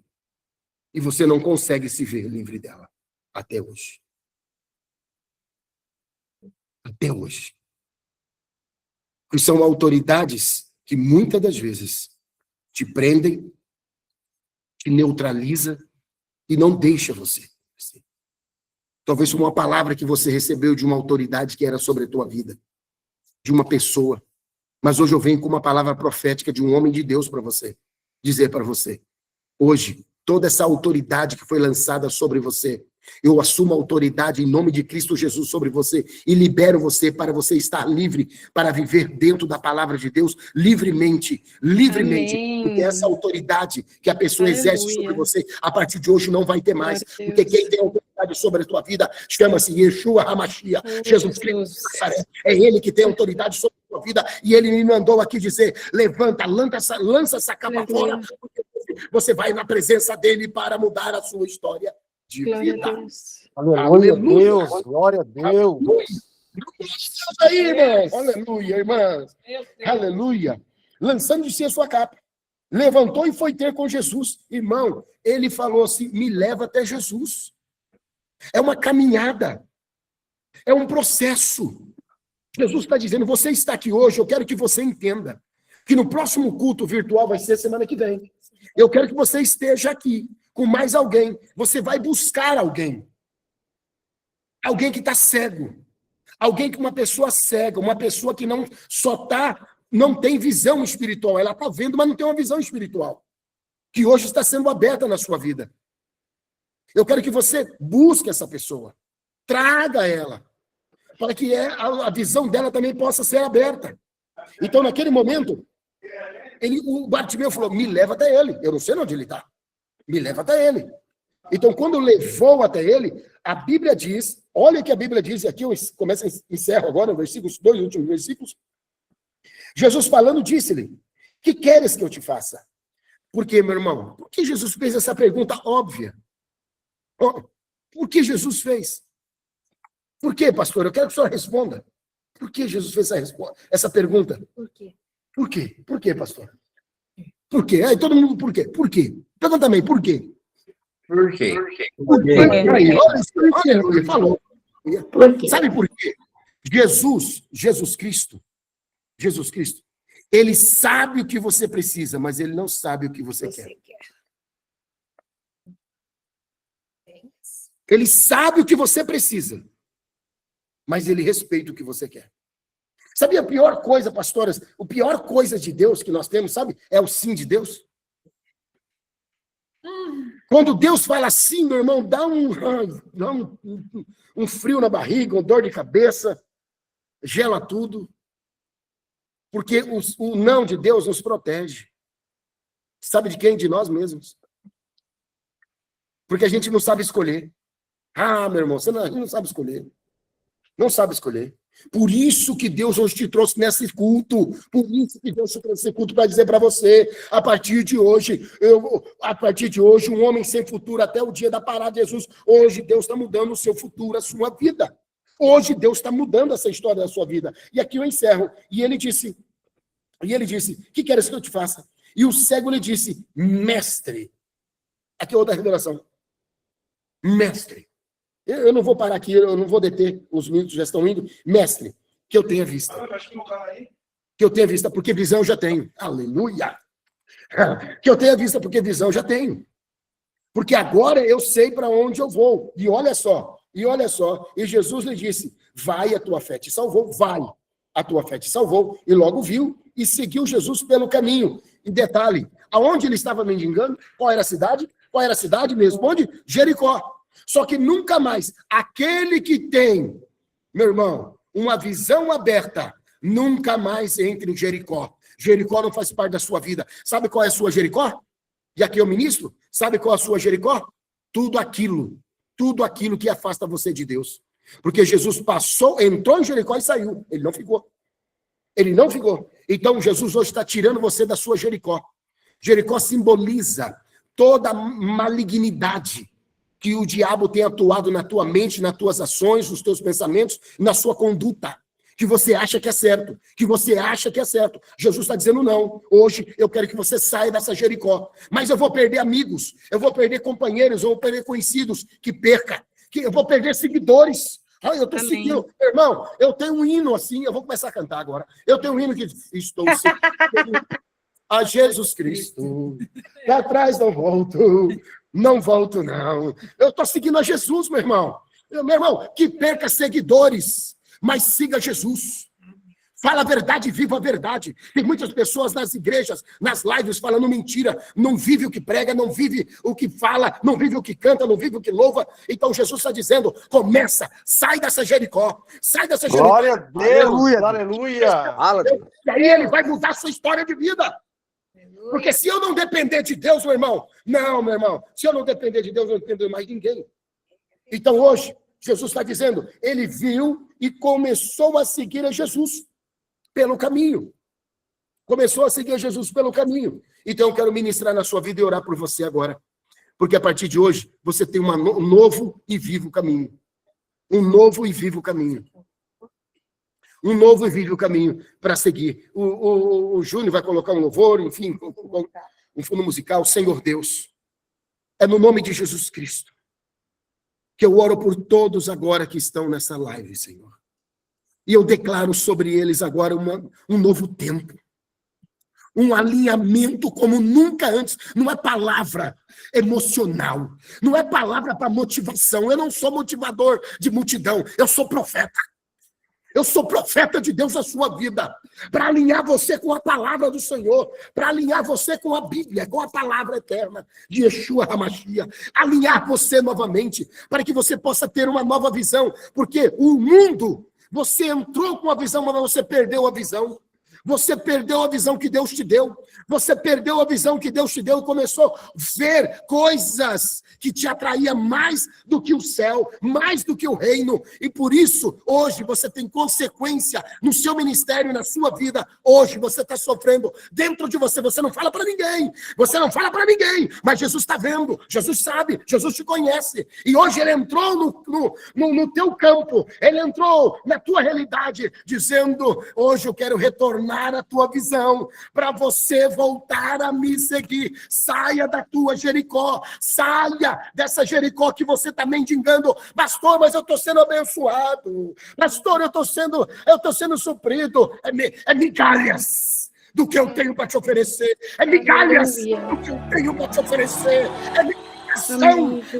E você não consegue se ver livre dela. Até hoje. Até hoje. Que são autoridades que muitas das vezes te prendem, te neutraliza e não deixa você. Talvez uma palavra que você recebeu de uma autoridade que era sobre a tua vida, de uma pessoa. Mas hoje eu venho com uma palavra profética de um homem de Deus para você, dizer para você. Hoje, toda essa autoridade que foi lançada sobre você, eu assumo a autoridade em nome de Cristo Jesus sobre você e libero você para você estar livre, para viver dentro da palavra de Deus livremente. Amém. Porque essa autoridade que a pessoa exerce sobre você, a partir de hoje não vai ter mais. Porque quem tem autoridade sobre a tua vida chama-se Yeshua HaMashiach, Jesus Cristo de Nazaré. É ele que tem autoridade sobre a tua vida e ele me mandou aqui dizer, levanta, lança essa capa fora, porque você vai na presença dele para mudar a sua história de vida. Aleluia, Deus, glória a Deus. Aí, irmãos. Aleluia, irmãs. Aleluia. Lançando de si a sua capa. Levantou e foi ter com Jesus. Irmão, ele falou assim, me leva até Jesus. É uma caminhada. É um processo. Jesus está dizendo, você está aqui hoje, eu quero que você entenda que no próximo culto virtual vai ser semana que vem. Eu quero que você esteja aqui com mais alguém. Você vai buscar alguém. Alguém que está cego. Alguém que uma pessoa cega, uma pessoa que não tem visão espiritual. Ela está vendo, mas não tem uma visão espiritual. Que hoje está sendo aberta na sua vida. Eu quero que você busque essa pessoa. Traga ela. para que a visão dela também possa ser aberta. Então, naquele momento, o Bartimeu falou, me leva até ele. Eu não sei onde ele está. Me leva até ele. Então, quando levou até ele, a Bíblia diz, olha o que a Bíblia diz, e aqui eu encerro agora, versículos, 2 últimos versículos. Jesus falando, disse-lhe, que queres que eu te faça? Por quê, meu irmão? Por que Jesus fez essa pergunta óbvia? Por que Jesus fez? Por quê, pastor? Eu quero que o senhor responda. Por que Jesus fez essa pergunta? Por quê? Por quê? Por quê, pastor? Por quê? Aí todo mundo, por quê? Por quê? Pergunta também, por quê? Por quê? Por quê? Aí, olha, ele falou. Por quê? Sabe por quê? Jesus Cristo, ele sabe o que você precisa, mas ele não sabe o que você quer. Ele sabe o que você precisa, mas ele respeita o que você quer. Sabe a pior coisa, pastoras? A pior coisa de Deus que nós temos, sabe? É o sim de Deus. Quando Deus fala sim, meu irmão, dá um frio na barriga, uma dor de cabeça, gela tudo. Porque o não de Deus nos protege. Sabe de quem? De nós mesmos. Porque a gente não sabe escolher. Ah, meu irmão, você não sabe escolher. Não sabe escolher. Por isso que Deus hoje te trouxe nesse culto. Por isso que Deus te trouxe nesse culto para dizer para você, a partir de hoje, um homem sem futuro até o dia da parada de Jesus. Hoje Deus está mudando o seu futuro, a sua vida. Hoje Deus está mudando essa história da sua vida. E aqui eu encerro. E ele disse, que queres que eu te faça? E o cego lhe disse, mestre. Aqui é outra revelação. Mestre. Eu não vou parar aqui, eu não vou deter, os minutos já estão indo. Mestre, que eu tenha vista. Que eu tenha vista, porque visão eu já tenho. Aleluia! Que eu tenha vista, porque visão eu já tenho. Porque agora eu sei para onde eu vou. E olha só. E Jesus lhe disse, vai, a tua fé te salvou, vai. A tua fé te salvou. E logo viu e seguiu Jesus pelo caminho. E detalhe, aonde ele estava mendigando? Qual era a cidade? Qual era a cidade? Me responde, Jericó. Só que nunca mais, aquele que tem, meu irmão, uma visão aberta, nunca mais entre em Jericó. Jericó não faz parte da sua vida. Sabe qual é a sua Jericó? E aqui eu ministro. Sabe qual é a sua Jericó? Tudo aquilo que afasta você de Deus. Porque Jesus entrou em Jericó e saiu. Ele não ficou. Então Jesus hoje está tirando você da sua Jericó. Jericó simboliza toda a malignidade que o diabo tem atuado na tua mente, nas tuas ações, nos teus pensamentos, na sua conduta, que você acha que é certo, Jesus está dizendo não. Hoje eu quero que você saia dessa Jericó, mas eu vou perder amigos, eu vou perder companheiros, eu vou perder conhecidos, que eu vou perder seguidores. Eu estou seguindo, irmão, eu tenho um hino assim, eu vou começar a cantar agora. Eu tenho um hino que diz, estou seguindo a Jesus Cristo, para trás não volto, não. Eu estou seguindo a Jesus, meu irmão. Meu irmão, que perca seguidores, mas siga Jesus. Fala a verdade, viva a verdade. Tem muitas pessoas nas igrejas, nas lives, falando mentira. Não vive o que prega, não vive o que fala, não vive o que canta, não vive o que louva. Então Jesus está dizendo, sai dessa Jericó. Sai dessa Jericó. Glória a Deus, aleluia. E aí ele vai mudar a sua história de vida. Porque se eu não depender de Deus, meu irmão, se eu não depender de Deus, eu não dependo mais de ninguém. Então hoje, Jesus está dizendo, ele viu e começou a seguir a Jesus pelo caminho. Então eu quero ministrar na sua vida e orar por você agora. Porque a partir de hoje, você tem um novo e vivo caminho. Um novo e vivo caminho para seguir. O Júnior vai colocar um louvor, enfim, um fundo musical. Senhor Deus, é no nome de Jesus Cristo que eu oro por todos agora que estão nessa live, Senhor. E eu declaro sobre eles agora um novo tempo. Um alinhamento como nunca antes. Não é palavra emocional. Não é palavra para motivação. Eu não sou motivador de multidão. Eu sou profeta. Eu sou profeta de Deus na sua vida, para alinhar você com a palavra do Senhor, para alinhar você com a Bíblia, com a palavra eterna de Yeshua HaMashiach, alinhar você novamente, para que você possa ter uma nova visão, porque o mundo Você entrou com a visão, mas você perdeu a visão. Você perdeu a visão que Deus te deu. Você perdeu a visão que Deus te deu e começou a ver coisas que te atraíam mais do que o céu, mais do que o reino. E por isso, hoje, você tem consequência no seu ministério, na sua vida. Hoje, você está sofrendo dentro de você. Você não fala para ninguém. Você não fala para ninguém. Mas Jesus está vendo. Jesus sabe. Jesus te conhece. E hoje ele entrou no teu campo. Ele entrou na tua realidade, dizendo, hoje eu quero retornar a tua visão, para você voltar a me seguir. Saia da tua Jericó, saia dessa Jericó que você está mendigando. Pastor, mas eu estou sendo abençoado. Pastor, eu estou sendo suprido. É migalhas do que eu tenho para te oferecer. É migalhas do que eu tenho para te oferecer. É migalhas.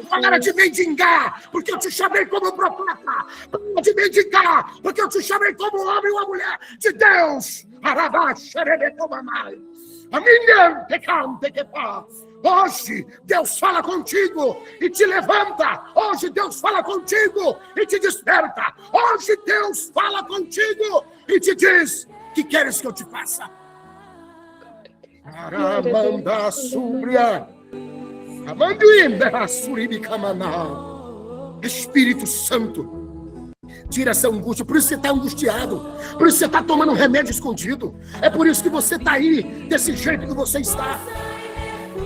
Para de mendigar, porque eu te chamei como profeta. Para de mendigar, porque eu te chamei como homem ou mulher de Deus. Hoje Deus fala contigo e te levanta. Hoje Deus fala contigo e te desperta. Hoje Deus fala contigo e te diz: que queres que eu te faça? Aramanda Súbria. Espírito Santo, tira essa angústia. Por isso você está angustiado. Por isso você está tomando um remédio escondido. É por isso que você está aí desse jeito que você está.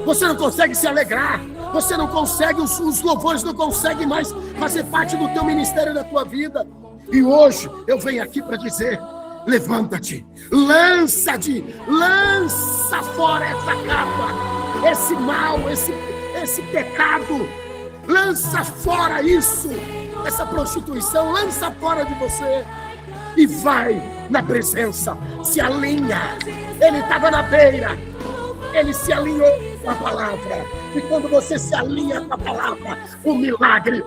Você não consegue se alegrar. Você não consegue, os louvores não conseguem mais fazer parte do teu ministério, da tua vida. E hoje eu venho aqui para dizer: levanta-te, lança-te, lança fora essa capa, esse mal, esse pecado, lança fora isso, essa prostituição, lança fora de você e vai na presença, se alinha. Ele estava na beira, ele se alinhou com a palavra, e quando você se alinha com a palavra, o milagre,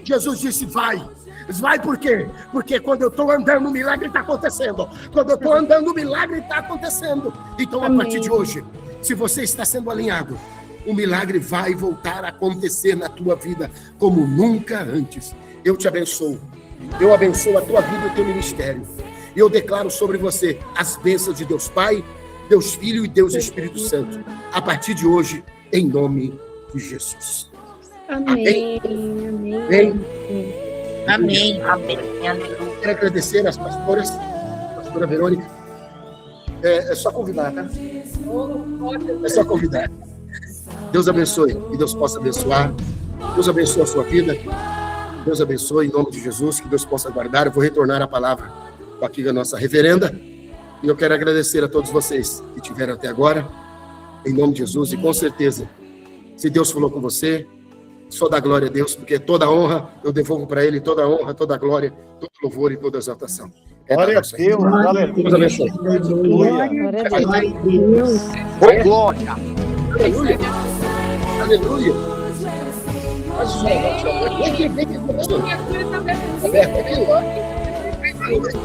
Jesus disse: vai. Vai por quê? Porque quando eu estou andando, o milagre está acontecendo. Quando eu estou andando, o milagre está acontecendo. Então, a partir de hoje, se você está sendo alinhado, o milagre vai voltar a acontecer na tua vida como nunca antes. Eu te abençoo. Eu abençoo a tua vida e o teu ministério. Eu declaro sobre você as bênçãos de Deus Pai, Deus Filho e Deus Espírito Santo. A partir de hoje, em nome de Jesus. Amém. Amém. Amém. Amém. Quero agradecer às pastoras, a pastora Verônica. É só convidar, tá? É só convidar. Deus abençoe e Deus possa abençoar. Deus abençoe a sua vida. Deus abençoe em nome de Jesus, que Deus possa guardar. Eu vou retornar a palavra aqui da nossa reverenda. E eu quero agradecer a todos vocês que estiveram até agora, em nome de Jesus. E com certeza, se Deus falou com você, só dá glória a Deus, porque toda honra eu devolvo para Ele, toda honra, toda glória, todo louvor e toda exaltação. Glória a Deus, aleluia. Deus abençoe. Oi, glória. Aleluia. Aleluia.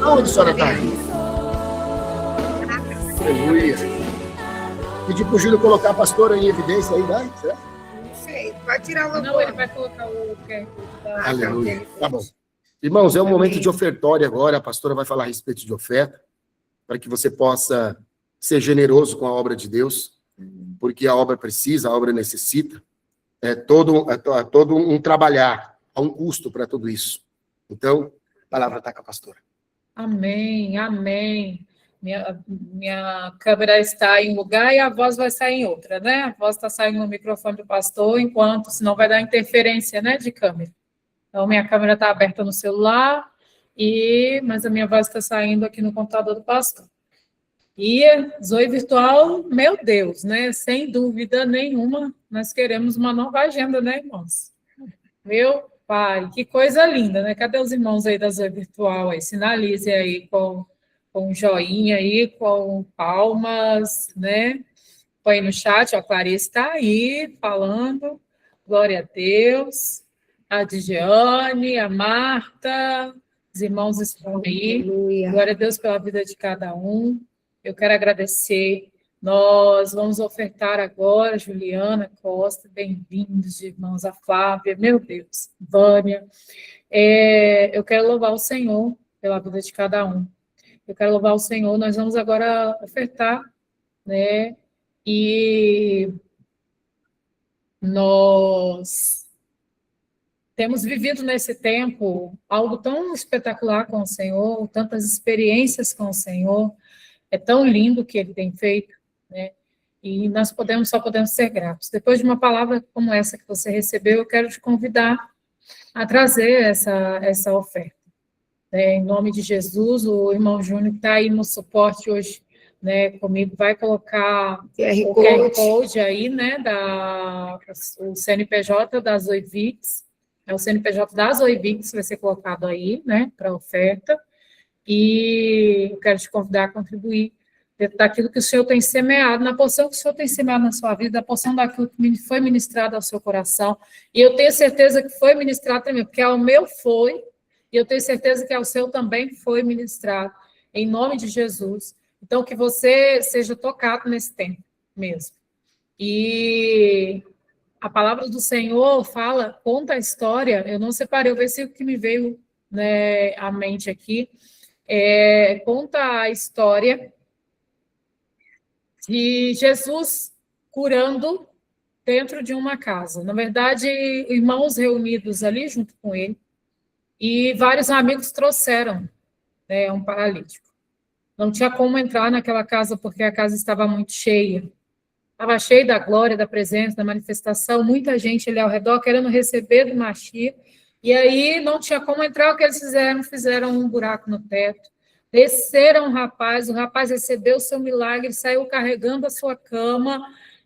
Onde a senhora está? Aleluia. Pedi para o Júlio colocar a pastora em evidência aí, vai? Certo? Não sei, vai tirar o Não, ele vai colocar o que? Aleluia. Tá bom. Irmãos, é um momento de ofertório agora. A pastora vai falar a respeito de oferta, para que você possa ser generoso com a obra de Deus, porque a obra precisa, a obra necessita. É todo um trabalhar, há um custo para tudo isso. Então, a palavra está com a pastora. Amém, amém. Minha câmera está em um lugar e a voz vai sair em outra, né? A voz está saindo no microfone do pastor, enquanto, senão vai dar interferência, né, de câmera. Então, minha câmera está aberta no celular, mas a minha voz está saindo aqui no computador do pastor. E Zoe Virtual, meu Deus, né? Sem dúvida nenhuma, nós queremos uma nova agenda, né, irmãos? Meu pai, que coisa linda, né? Cadê os irmãos aí da Zoe Virtual aí? Sinalize aí com um joinha aí, com palmas, né? Põe no chat, ó, a Clarice está aí falando, glória a Deus, a Digiane, a Marta, os irmãos estão aí, glória a Deus pela vida de cada um. Eu quero agradecer, nós vamos ofertar agora, Juliana Costa, bem-vindos, irmãos, a Flávia, meu Deus, Vânia. Eu quero louvar o Senhor pela vida de cada um. Eu quero louvar o Senhor. Nós vamos agora ofertar, né? E nós temos vivido nesse tempo algo tão espetacular com o Senhor, tantas experiências com o Senhor. É tão lindo o que Ele tem feito, né? E nós só podemos ser gratos. Depois de uma palavra como essa que você recebeu, eu quero te convidar a trazer essa oferta. Em nome de Jesus, o irmão Júnior que está aí no suporte hoje, né, comigo, vai colocar o QR Code aí, né, o CNPJ das Oivix, o CNPJ das Oivix vai ser colocado aí, né, para oferta, e eu quero te convidar a contribuir dentro daquilo que o Senhor tem semeado, na porção que o Senhor tem semeado na sua vida, a porção daquilo que foi ministrado ao seu coração, e eu tenho certeza que foi ministrado também, porque ao meu foi, e eu tenho certeza que ao seu também foi ministrado, em nome de Jesus. Então, que você seja tocado nesse tempo mesmo. E a palavra do Senhor conta a história, eu não separei o versículo que me veio, né, à mente aqui, conta a história de Jesus curando dentro de uma casa. Na verdade, irmãos reunidos ali junto com ele, e vários amigos trouxeram, né, um paralítico. Não tinha como entrar naquela casa porque a casa estava muito cheia. Estava cheia da glória, da presença, da manifestação, muita gente ali ao redor querendo receber do Mashiach. E aí não tinha como entrar, o que eles fizeram? Fizeram um buraco no teto. Desceram o rapaz recebeu o seu milagre, saiu carregando a sua cama,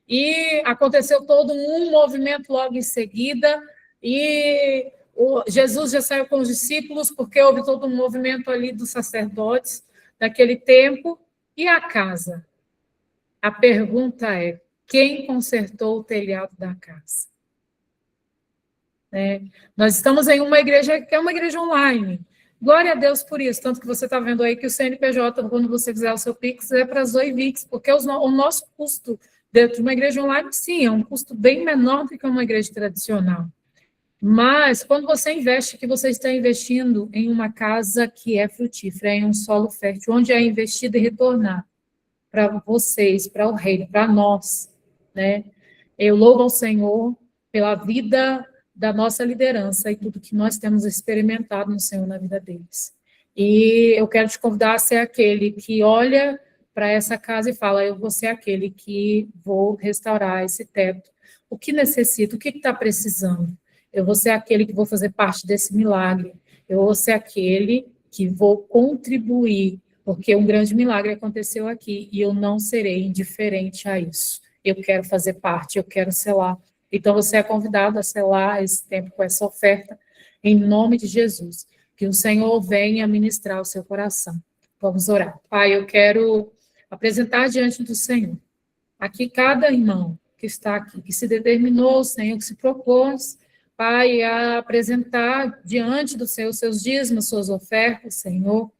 e aconteceu todo um movimento logo em seguida, e Jesus já saiu com os discípulos, porque houve todo um movimento ali dos sacerdotes daquele tempo. E a casa? A pergunta é, quem consertou o telhado da casa? Nós estamos em uma igreja que é uma igreja online. Glória a Deus por isso, tanto que você está vendo aí que o CNPJ, quando você fizer o seu Pix, é para as Zoivix, porque o nosso custo dentro de uma igreja online, sim, é um custo bem menor do que uma igreja tradicional. Mas, quando você investe, que você está investindo em uma casa que é frutífera, em um solo fértil, onde é investido e retornar para vocês, para o reino, para nós, né? Eu louvo ao Senhor pela vida da nossa liderança e tudo que nós temos experimentado no Senhor na vida deles. E eu quero te convidar a ser aquele que olha para essa casa e fala, eu vou ser aquele que vou restaurar esse teto. O que necessita? O que está precisando? Eu vou ser aquele que vou fazer parte desse milagre. Eu vou ser aquele que vou contribuir, porque um grande milagre aconteceu aqui e eu não serei indiferente a isso. Eu quero fazer parte, eu quero selar. Então, você é convidado a selar esse tempo com essa oferta, em nome de Jesus. Que o Senhor venha ministrar o seu coração. Vamos orar. Pai, eu quero apresentar diante do Senhor. Aqui, cada irmão que está aqui, que se determinou, Senhor, que se propôs, Pai, a apresentar diante do Senhor seus dízimos, suas ofertas, Senhor,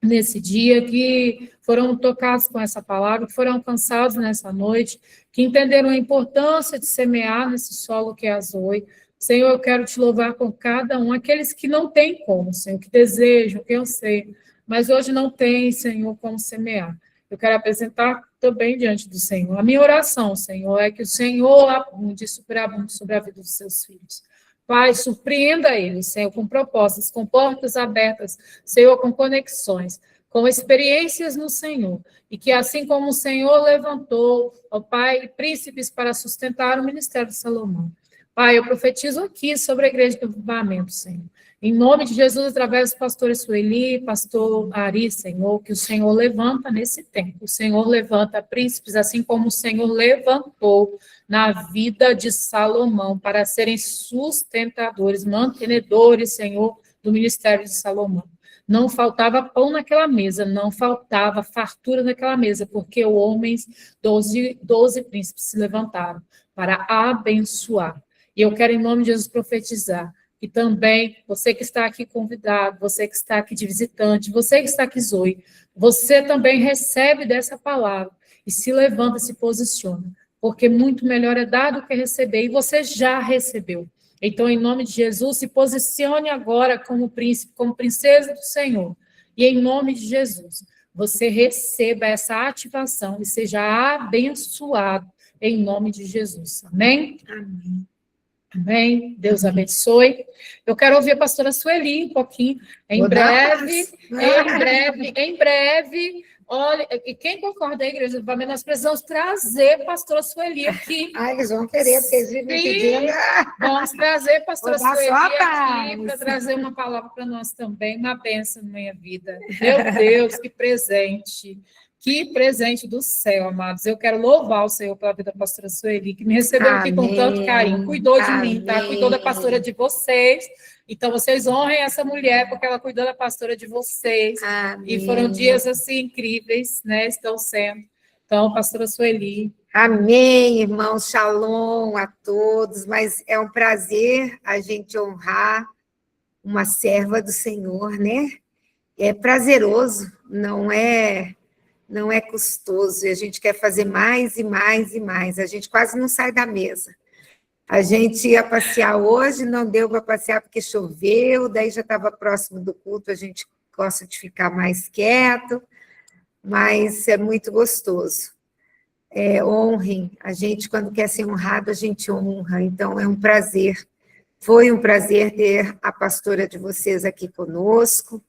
nesse dia, que foram tocados com essa palavra, que foram alcançados nessa noite, que entenderam a importância de semear nesse solo que é a Zoe. Senhor, eu quero te louvar com cada um, aqueles que não têm como, Senhor, que desejam, que eu sei, mas hoje não tem, Senhor, como semear. Eu quero apresentar também diante do Senhor. A minha oração, Senhor, é que o Senhor abunde, superabunde sobre a vida dos seus filhos. Pai, surpreenda eles, Senhor, com propostas, com portas abertas, Senhor, com conexões, com experiências no Senhor. E que assim como o Senhor levantou, ó Pai, príncipes para sustentar o ministério de Salomão. Pai, eu profetizo aqui sobre a igreja do avivamento, Senhor. Em nome de Jesus, através dos pastores Sueli, pastor Ari, Senhor, que o Senhor levanta nesse tempo. O Senhor levanta príncipes, assim como o Senhor levantou na vida de Salomão, para serem sustentadores, mantenedores, Senhor, do ministério de Salomão. Não faltava pão naquela mesa, não faltava fartura naquela mesa, porque homens, 12 príncipes se levantaram para abençoar. E eu quero, em nome de Jesus, profetizar que também, você que está aqui convidado, você que está aqui de visitante, você que está aqui Zoe, você também recebe dessa palavra e se levanta, se posiciona, porque muito melhor é dar do que receber, e você já recebeu. Então, em nome de Jesus, se posicione agora como príncipe, como princesa do Senhor. E em nome de Jesus, você receba essa ativação e seja abençoado em nome de Jesus. Amém? Amém. Amém. Deus abençoe. Eu quero ouvir a pastora Sueli um pouquinho. Em breve. Olha, e quem concorda aí, igreja do Bamê, nós precisamos trazer a pastora Sueli aqui. Eles vão querer, porque eles vivem pedindo. Vamos trazer a pastora Vou dar Sueli só a aqui paz. para trazer uma palavra para nós também, uma bênção na minha vida. Meu Deus, que presente. Que presente do céu, amados. Eu quero louvar o Senhor pela vida da pastora Sueli, que me recebeu aqui com tanto carinho, cuidou de mim, tá? Cuidou da pastora de vocês. Então, vocês honrem essa mulher, porque ela cuidou da pastora de vocês. Amém. E foram dias, assim, incríveis, né? Estão sendo. Então, pastora Sueli. Amém, irmãos. Shalom a todos. Mas é um prazer a gente honrar uma serva do Senhor, né? É prazeroso, não é custoso. E a gente quer fazer mais e mais e mais. A gente quase não sai da mesa. A gente ia passear hoje, não deu para passear porque choveu, daí já estava próximo do culto, a gente gosta de ficar mais quieto, mas é muito gostoso. Honrem, a gente, quando quer ser honrado, a gente honra, então é um prazer. Foi um prazer ter a pastora de vocês aqui conosco,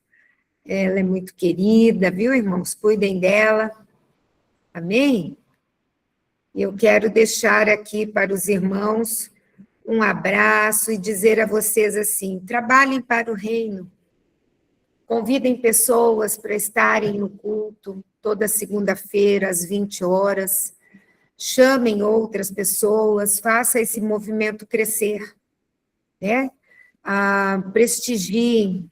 ela é muito querida, viu, irmãos? Cuidem dela, amém? Eu quero deixar aqui para os irmãos um abraço e dizer a vocês assim, trabalhem para o reino, convidem pessoas para estarem no culto, toda segunda-feira, às 20 horas, chamem outras pessoas, faça esse movimento crescer, né? Prestigiem,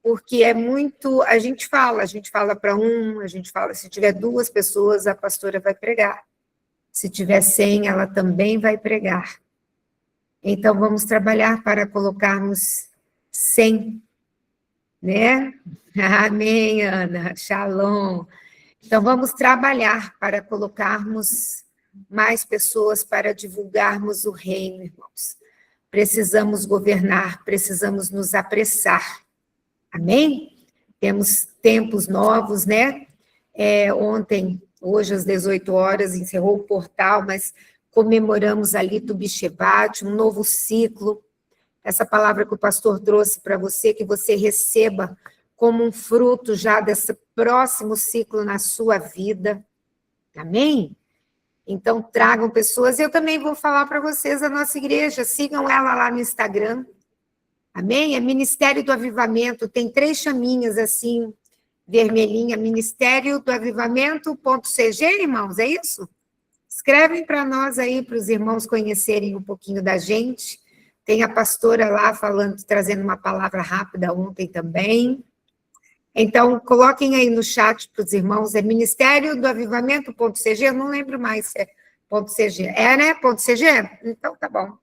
porque é muito, a gente fala para a gente fala, se tiver 2 pessoas, a pastora vai pregar. Se tiver 100, ela também vai pregar. Então, vamos trabalhar para colocarmos 100, né? Amém, Ana. Shalom. Então, vamos trabalhar para colocarmos mais pessoas para divulgarmos o reino, irmãos. Precisamos governar, precisamos nos apressar. Amém? Temos tempos novos, né? Hoje, às 18 horas, encerrou o portal, mas comemoramos ali do Bishevat, um novo ciclo. Essa palavra que o pastor trouxe para você, que você receba como um fruto já desse próximo ciclo na sua vida. Amém? Então, tragam pessoas. Eu também vou falar para vocês a nossa igreja. Sigam ela lá no Instagram. Amém? É Ministério do Avivamento. Tem 3 chaminhas assim, vermelhinha, Ministério do Avivamento.cg, irmãos, é isso? Escrevem para nós aí, para os irmãos conhecerem um pouquinho da gente. Tem a pastora lá falando, trazendo uma palavra rápida ontem também. Então, coloquem aí no chat para os irmãos, é Ministério do Avivamento.cg, eu não lembro mais se é .cg. É, né? .cg? Então, tá bom.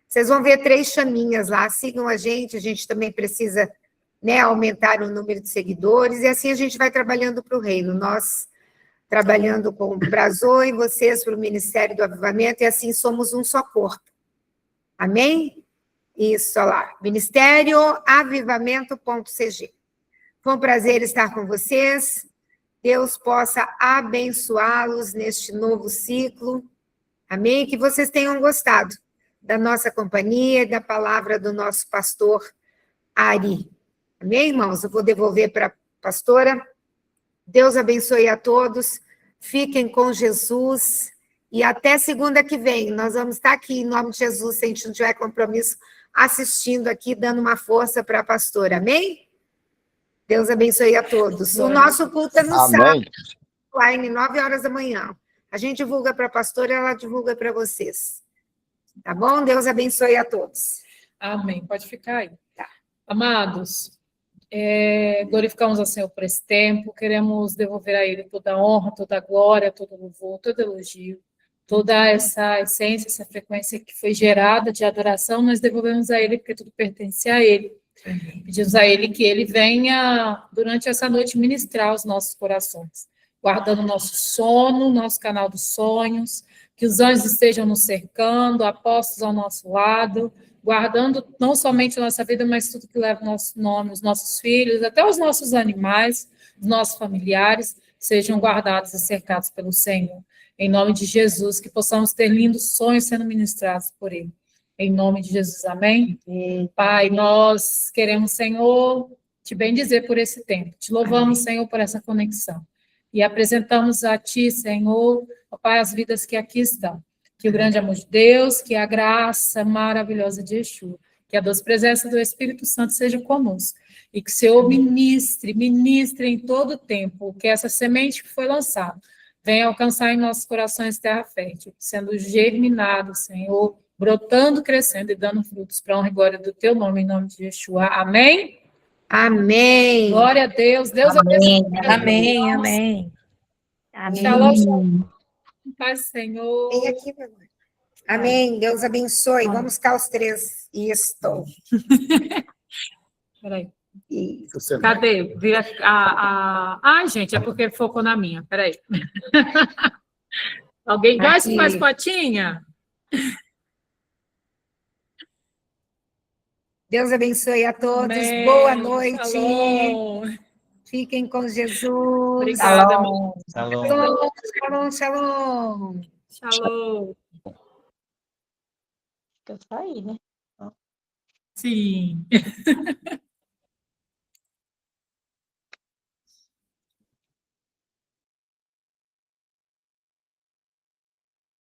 Vocês vão ver 3 chaminhas lá, sigam a gente também precisa, né, aumentar o número de seguidores, e assim a gente vai trabalhando para o reino, nós trabalhando com o Brazô e vocês para o Ministério do Avivamento, e assim somos um só corpo. Amém? Isso, olha lá, Ministério Avivamento.cg. Foi um prazer estar com vocês, Deus possa abençoá-los neste novo ciclo, amém? Que vocês tenham gostado da nossa companhia, da palavra do nosso pastor Ari. Amém, irmãos? Eu vou devolver para a pastora. Deus abençoe a todos. Fiquem com Jesus. E até segunda que vem. Nós vamos estar aqui, em nome de Jesus, se a gente não tiver compromisso, assistindo aqui, dando uma força para a pastora. Amém? Deus abençoe a todos. O nosso culto é no sábado, online, 9 horas da manhã. A gente divulga para a pastora, ela divulga para vocês. Tá bom? Deus abençoe a todos. Amém. Pode ficar aí. Tá. Amados, glorificamos ao Senhor por esse tempo, queremos devolver a Ele toda a honra, toda a glória, todo o louvor, todo elogio, toda essa essência, essa frequência que foi gerada de adoração, nós devolvemos a Ele, porque tudo pertence a Ele. Pedimos a Ele que Ele venha, durante essa noite, ministrar os nossos corações, guardando o nosso sono, nosso canal dos sonhos, que os anjos estejam nos cercando, apóstolos ao nosso lado, guardando não somente a nossa vida, mas tudo que leva o nosso nome, os nossos filhos, até os nossos animais, os nossos familiares, sejam guardados e cercados pelo Senhor. Em nome de Jesus, que possamos ter lindos sonhos sendo ministrados por Ele. Em nome de Jesus, amém? Pai, nós queremos, Senhor, te bendizer por esse tempo. Te louvamos, Senhor, por essa conexão. E apresentamos a Ti, Senhor, ó Pai, as vidas que aqui estão. Que o grande amor de Deus, que a graça maravilhosa de Yeshua, que a doce presença do Espírito Santo seja conosco. E que o Senhor ministre em todo o tempo, que essa semente que foi lançada venha alcançar em nossos corações terra fértil, sendo germinado, Senhor, brotando, crescendo e dando frutos para a honra e glória do Teu nome, em nome de Yeshua. Amém? Amém. Glória a Deus. Deus Amém, abençoe. amém, amém. Shalom, shalom. Paz, Senhor. Vem aqui, meu amor. Amém. Deus abençoe. Vamos cá os três. Isso. Peraí. Isso. Cadê? Vira Ai, gente, é porque focou na minha. Peraí. Alguém Aqui. faz fotinha? Deus abençoe a todos. Amém. Boa noite. Shalom. Fiquem com Jesus. Obrigada, Shalom. Shalom, shalom. Shalom. Eu saí, né? Sim.